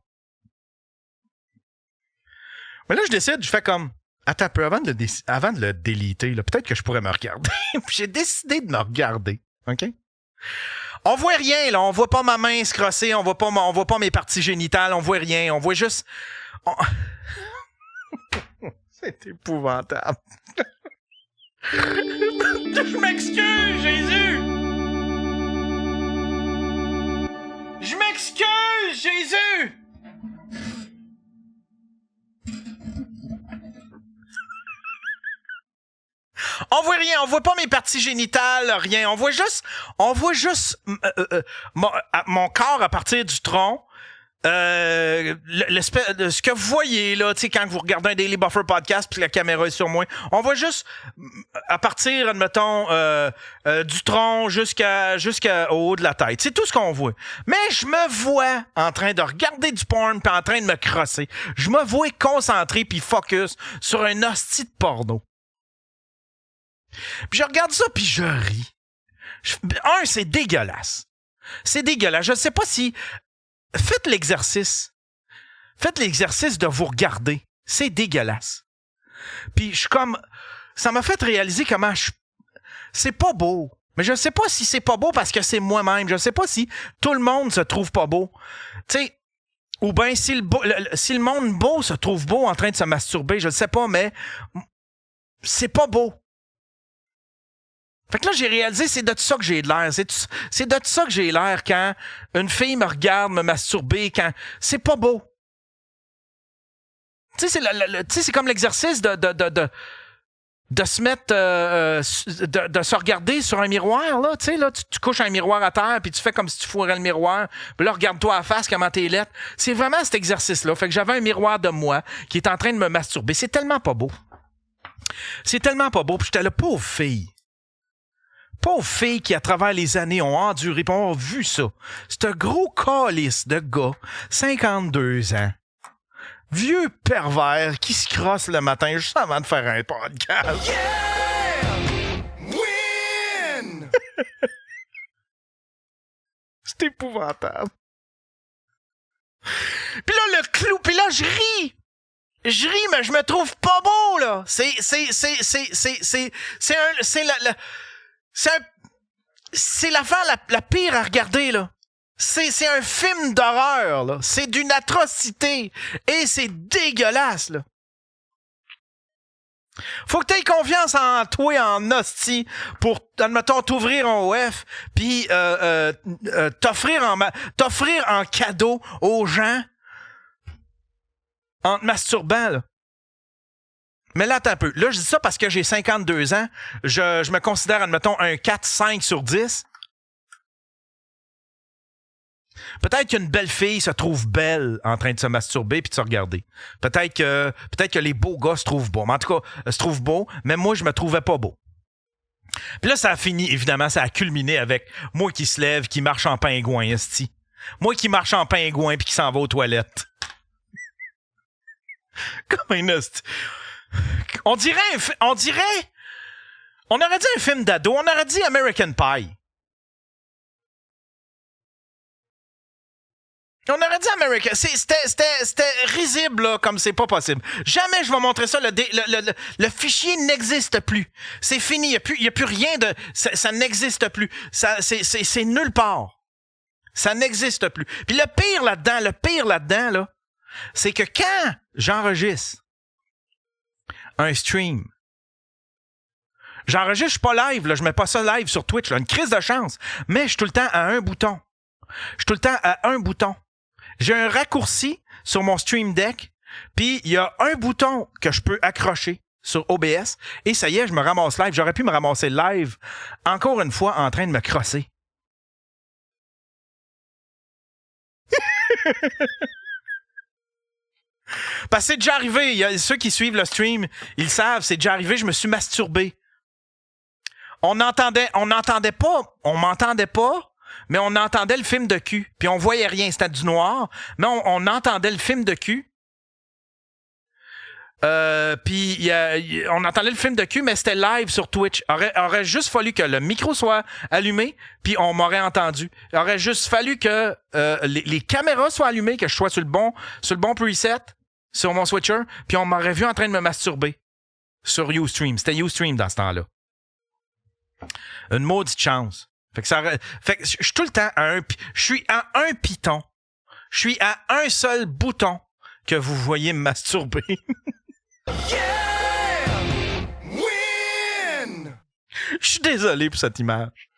Mais là, je décide, je fais comme... Attends un peu, avant de le déliter, là, peut-être que je pourrais me regarder. J'ai décidé de me regarder, OK? On voit rien, là. On voit pas ma main se crosser, on voit pas mes parties génitales, on voit rien. On voit juste... C'est épouvantable. Je m'excuse, Jésus! Je m'excuse, Jésus! On voit rien, on voit pas mes parties génitales, rien. On voit juste mon corps à partir du tronc. L'espèce de ce que vous voyez là, tu sais, quand vous regardez un Daily Buffer podcast puis la caméra est sur moi, on voit juste à partir, admettons, du tronc jusqu'au haut de la tête. C'est tout ce qu'on voit. Mais je me vois en train de regarder du porn puis en train de me crosser. Je me vois concentré puis focus sur un hostie de porno. Puis je regarde ça puis je ris. C'est dégueulasse. C'est dégueulasse. Je sais pas si... Faites l'exercice. Faites l'exercice de vous regarder. C'est dégueulasse. Puis je suis comme... Ça m'a fait réaliser comment c'est pas beau. Mais je sais pas si c'est pas beau parce que c'est moi-même. Je sais pas si tout le monde se trouve pas beau. Tu sais, ou bien si le monde beau se trouve beau en train de se masturber, je le sais pas, mais c'est pas beau. Fait que là, j'ai réalisé, c'est de ça que j'ai de l'air. C'est de ça que j'ai l'air quand une fille me regarde me masturber, quand c'est pas beau. Tu sais, c'est comme l'exercice de se mettre, de se regarder sur un miroir, là. Tu sais, là, tu couches un miroir à terre, puis tu fais comme si tu fourrais le miroir. Puis là, regarde-toi à la face, comment t'es laide. C'est vraiment cet exercice-là. Fait que j'avais un miroir de moi qui est en train de me masturber. C'est tellement pas beau. C'est tellement pas beau. Puis j'étais là, pauvre fille. Pauvres filles qui, à travers les années, ont enduré pis ont vu ça. C'est un gros calice de gars, 52 ans, vieux pervers qui se crosse le matin juste avant de faire un podcast. Yeah! Win! C'est épouvantable. Puis là, le clou, puis là, je ris. Je ris, mais je me trouve pas beau, là. C'est l'affaire la pire à regarder, là. C'est un film d'horreur, là. C'est d'une atrocité. Et c'est dégueulasse, là. Faut que t'aies confiance en toi, en hostie, pour, admettons, t'ouvrir en OF, puis t'offrir en cadeau aux gens en te masturbant, là. Mais là, attends un peu. Là, je dis ça parce que j'ai 52 ans. Je me considère, admettons, un 4-5 sur 10. Peut-être qu'une belle fille se trouve belle en train de se masturber puis de se regarder. Peut-être que les beaux gars se trouvent beaux. Mais en tout cas, se trouvent beaux, mais moi, je me trouvais pas beau. Puis là, ça a fini, évidemment, ça a culminé avec moi qui se lève, qui marche en pingouin, esti. Moi qui marche en pingouin puis qui s'en va aux toilettes. Comme un esti. On aurait dit un film d'ado, on aurait dit American Pie. On aurait dit American. C'était risible, là, comme c'est pas possible. Jamais je vais montrer ça. Le fichier n'existe plus. C'est fini. Il y a plus rien de. Ça n'existe plus. C'est nulle part. Ça n'existe plus. Puis le pire là-dedans, là, c'est que quand j'enregistre un stream, j'enregistre, je suis pas live, là, je mets pas ça live sur Twitch, là, une crise de chance, mais je suis tout le temps à un bouton. J'ai un raccourci sur mon Stream Deck, puis il y a un bouton que je peux accrocher sur OBS, et ça y est, je me ramasse live. J'aurais pu me ramasser live, encore une fois, en train de me crosser. Parce que c'est déjà arrivé, il y a ceux qui suivent le stream, ils savent, c'est déjà arrivé, je me suis masturbé. On m'entendait pas, mais on entendait le film de cul. Puis on voyait rien, c'était du noir, mais on entendait le film de cul. Puis on entendait le film de cul, mais c'était live sur Twitch. Aurait juste fallu que le micro soit allumé, puis on m'aurait entendu. Il aurait juste fallu que les caméras soient allumées, que je sois sur le bon preset, sur mon switcher, puis on m'aurait vu en train de me masturber sur Ustream. C'était Ustream dans ce temps-là. Une maudite chance. Fait que je suis tout le temps à je suis à un piton. Je suis à un seul bouton que vous voyez me masturber. Je suis désolé pour cette image.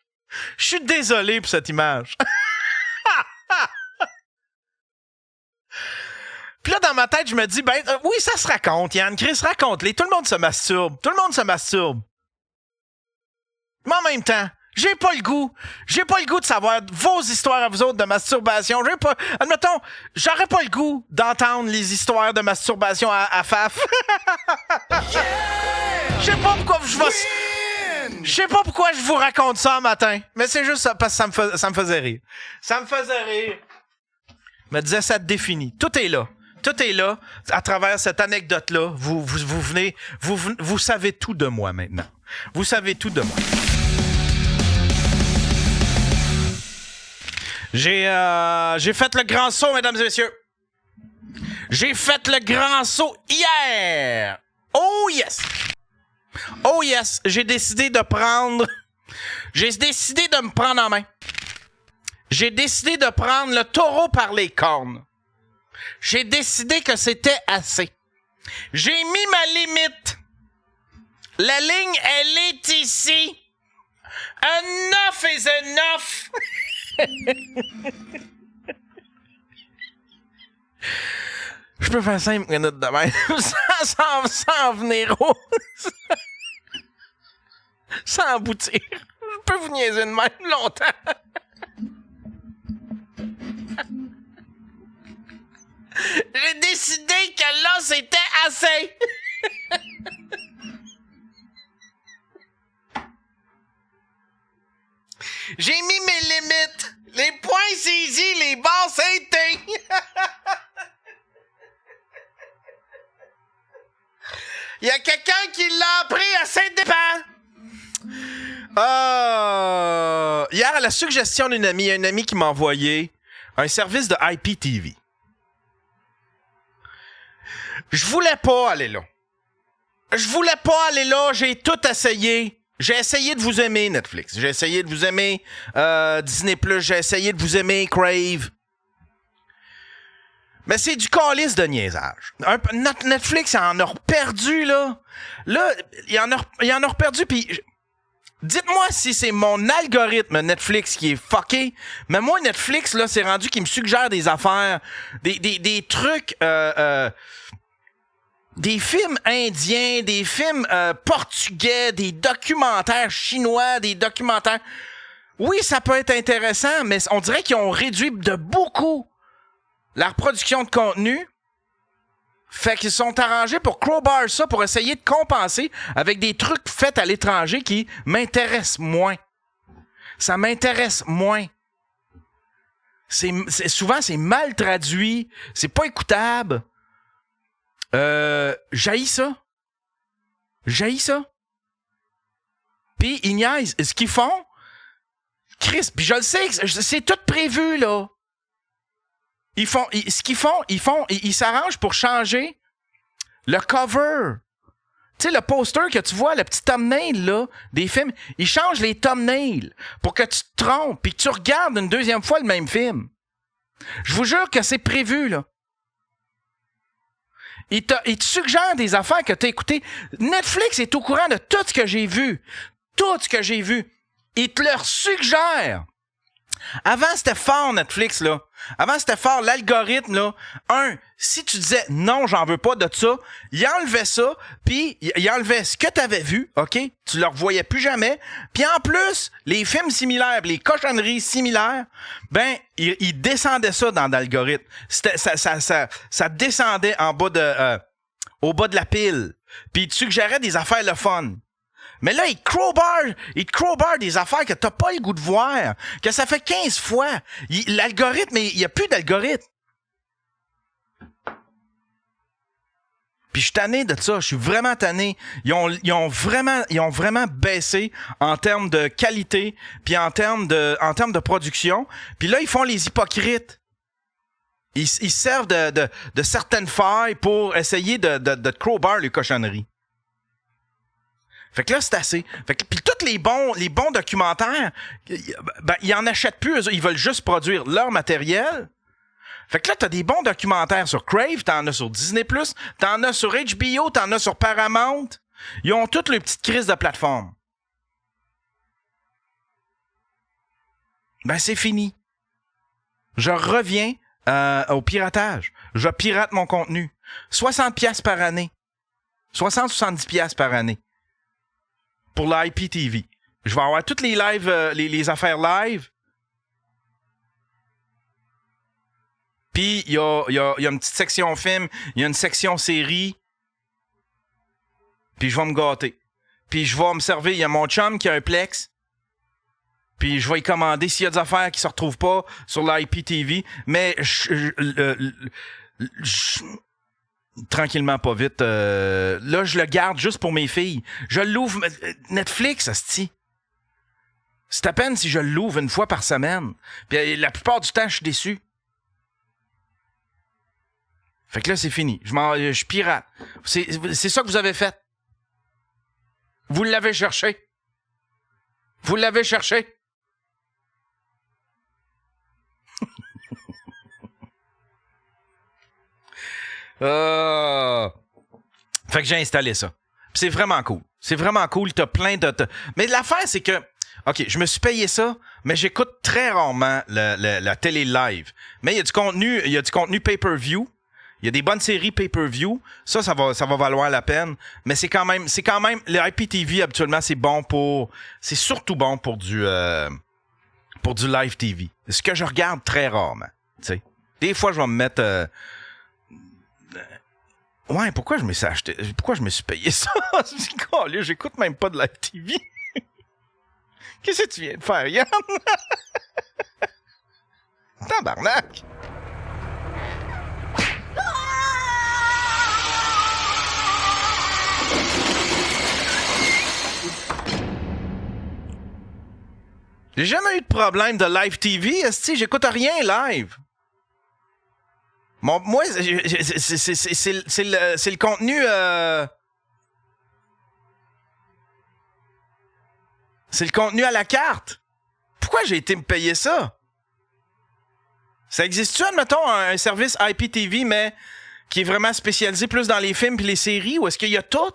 Je suis désolé pour cette image. Puis là, dans ma tête, je me dis, oui, ça se raconte, Yann. Chris, raconte-les. Tout le monde se masturbe. Tout le monde se masturbe. Mais en même temps, j'ai pas le goût. J'ai pas le goût de savoir vos histoires à vous autres de masturbation. Admettons, j'aurais pas le goût d'entendre les histoires de masturbation à Faf. Je sais pas pourquoi je sais pas pourquoi je vous raconte ça un matin. Mais c'est juste ça, parce que ça me faisait rire. Ça me faisait rire. Je me disais, ça te définit. Tout est là. Tout est là. À travers cette anecdote-là, vous savez tout de moi maintenant. Vous savez tout de moi. J'ai fait le grand saut, mesdames et messieurs. J'ai fait le grand saut hier. Oh yes. Oh yes. J'ai décidé de me prendre en main. J'ai décidé de prendre le taureau par les cornes. J'ai décidé que c'était assez. J'ai mis ma limite. La ligne, elle est ici. Enough is enough. Je peux faire 5 minutes de même sans venir haut. Sans aboutir. Je peux vous niaiser de même longtemps. J'ai décidé que là, c'était assez. J'ai mis mes limites. Les points saisis, les barres éteints. Il y a quelqu'un qui l'a appris à Saint-Dépend. Hier, à la suggestion d'une amie, il y a une amie qui m'a envoyé un service de IPTV. Je voulais pas aller là. J'ai tout essayé. J'ai essayé de vous aimer, Netflix. J'ai essayé de vous aimer Disney+. J'ai essayé de vous aimer Crave. Mais c'est du calice de niaisage. Netflix en a perdu, là. Là, il en a perdu, puis... Dites-moi si c'est mon algorithme Netflix qui est fucké, mais moi, Netflix, là, c'est rendu qu'il me suggère des affaires, des trucs... des films indiens, des films portugais, des documentaires chinois, des documentaires... Oui, ça peut être intéressant, mais on dirait qu'ils ont réduit de beaucoup la reproduction de contenu. Fait qu'ils sont arrangés pour crowbar ça, pour essayer de compenser avec des trucs faits à l'étranger qui m'intéressent moins. Ça m'intéresse moins. Souvent, c'est mal traduit. C'est pas écoutable. J'haïs ça. Puis ils niaisent. Ce qu'ils font, Chris, puis je le sais, c'est tout prévu, là. Ils s'arrangent pour changer le cover. Tu sais, le poster que tu vois, le petit thumbnail, là, des films, ils changent les thumbnails pour que tu te trompes puis que tu regardes une deuxième fois le même film. Je vous jure que c'est prévu, là. Il te suggère des affaires que tu as écoutées. Netflix est au courant de tout ce que j'ai vu. Tout ce que j'ai vu. Il te leur suggère. Avant, c'était fort, Netflix, là. Avant, c'était fort, l'algorithme, là. Si tu disais « Non, j'en veux pas de ça », il enlevait ça, puis il enlevait ce que tu avais vu, OK? Tu le revoyais plus jamais. Puis en plus, les films similaires, les cochonneries similaires, il descendait ça dans l'algorithme. Ça descendait en bas au bas de la pile. Puis il te suggérait des affaires le fun. Mais là, il te crowbar des affaires que t'as pas le goût de voir, que ça fait 15 fois. L'algorithme, il y a plus d'algorithme. Puis je suis tanné de ça, je suis vraiment tanné. Ils ont vraiment baissé en termes de qualité, puis en termes de production. Puis là, ils font les hypocrites. Ils servent de certaines failles pour essayer de crowbar les cochonneries. Fait que là, c'est assez. Fait que, puis tous les bons documentaires, ben, ils en achètent plus. Ils veulent juste produire leur matériel. Fait que là, t'as des bons documentaires sur Crave, t'en as sur Disney+, t'en as sur HBO, t'en as sur Paramount. Ils ont toutes les petites crises de plateforme. Ben, c'est fini. Je reviens au piratage. Je pirate mon contenu. 60$ par année. 60-70$ par année. Pour l'IPTV. Je vais avoir toutes les lives, les affaires live. Puis, il y a une petite section film, il y a une section série. Puis, je vais me gâter. Puis, je vais me servir. Il y a mon chum qui a un Plex. Puis, je vais y commander s'il y a des affaires qui se retrouvent pas sur l'IPTV. Mais, tranquillement, pas vite. Là, je le garde juste pour mes filles. Je l'ouvre. Netflix, asti. C'est à peine si je l'ouvre une fois par semaine. Puis, la plupart du temps, je suis déçu. Fait que là, c'est fini. Je pirate. C'est ça que vous avez fait. Vous l'avez cherché. Vous l'avez cherché. Fait que j'ai installé ça. Puis c'est vraiment cool. C'est vraiment cool. T'as plein de... Mais l'affaire, c'est que... OK, je me suis payé ça, mais j'écoute très rarement la télé live. Mais il y a du contenu pay-per-view. Il y a des bonnes séries pay-per-view. Ça va valoir la peine. Mais c'est quand même, le IPTV, habituellement, c'est surtout bon pour du live TV. C'est ce que je regarde très rarement, tu sais. Des fois, je vais me mettre, ouais, pourquoi je me suis payé ça? J'écoute même pas de live TV. Qu'est-ce que tu viens de faire, Yann? Tabarnak! J'ai jamais eu de problème de live TV, esti, j'écoute rien live. Moi, c'est le contenu... C'est le contenu à la carte. Pourquoi j'ai été me payer ça? Ça existe-tu, admettons, un service IPTV, mais qui est vraiment spécialisé plus dans les films et les séries, ou est-ce qu'il y a tout?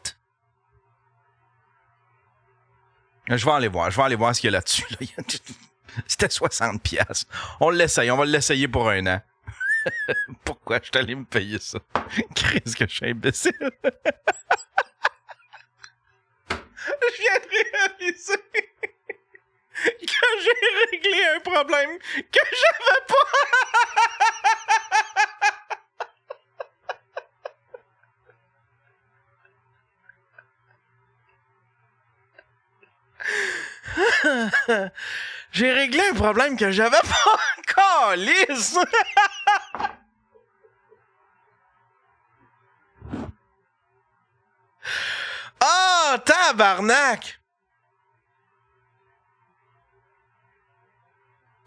Je vais aller voir ce qu'il y a là-dessus. Là. C'était 60$. On va l'essayer pour 1 an. Pourquoi je suis allé me payer ça? Qu'est-ce que je suis imbécile? Je viens de réaliser que j'ai réglé un problème que j'avais pas. J'ai réglé un problème que j'avais pas. Calisse! Ah, tabarnak!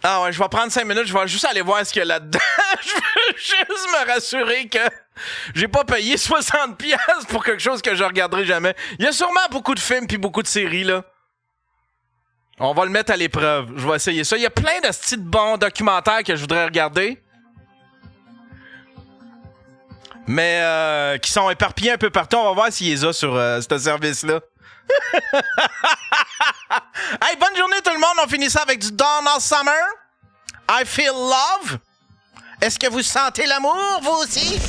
Ah ouais, je vais prendre 5 minutes, je vais juste aller voir ce qu'il y a là-dedans. Je veux juste me rassurer que j'ai pas payé 60$ pour quelque chose que je regarderai jamais. Il y a sûrement beaucoup de films puis beaucoup de séries, là. On va le mettre à l'épreuve. Je vais essayer ça. Il y a plein de styles bons documentaires que je voudrais regarder. Mais qui sont éparpillés un peu partout. On va voir s'il y a sur ce service-là. Hey, bonne journée tout le monde. On finit ça avec du Donna Summer. I Feel Love. Est-ce que vous sentez l'amour, vous aussi?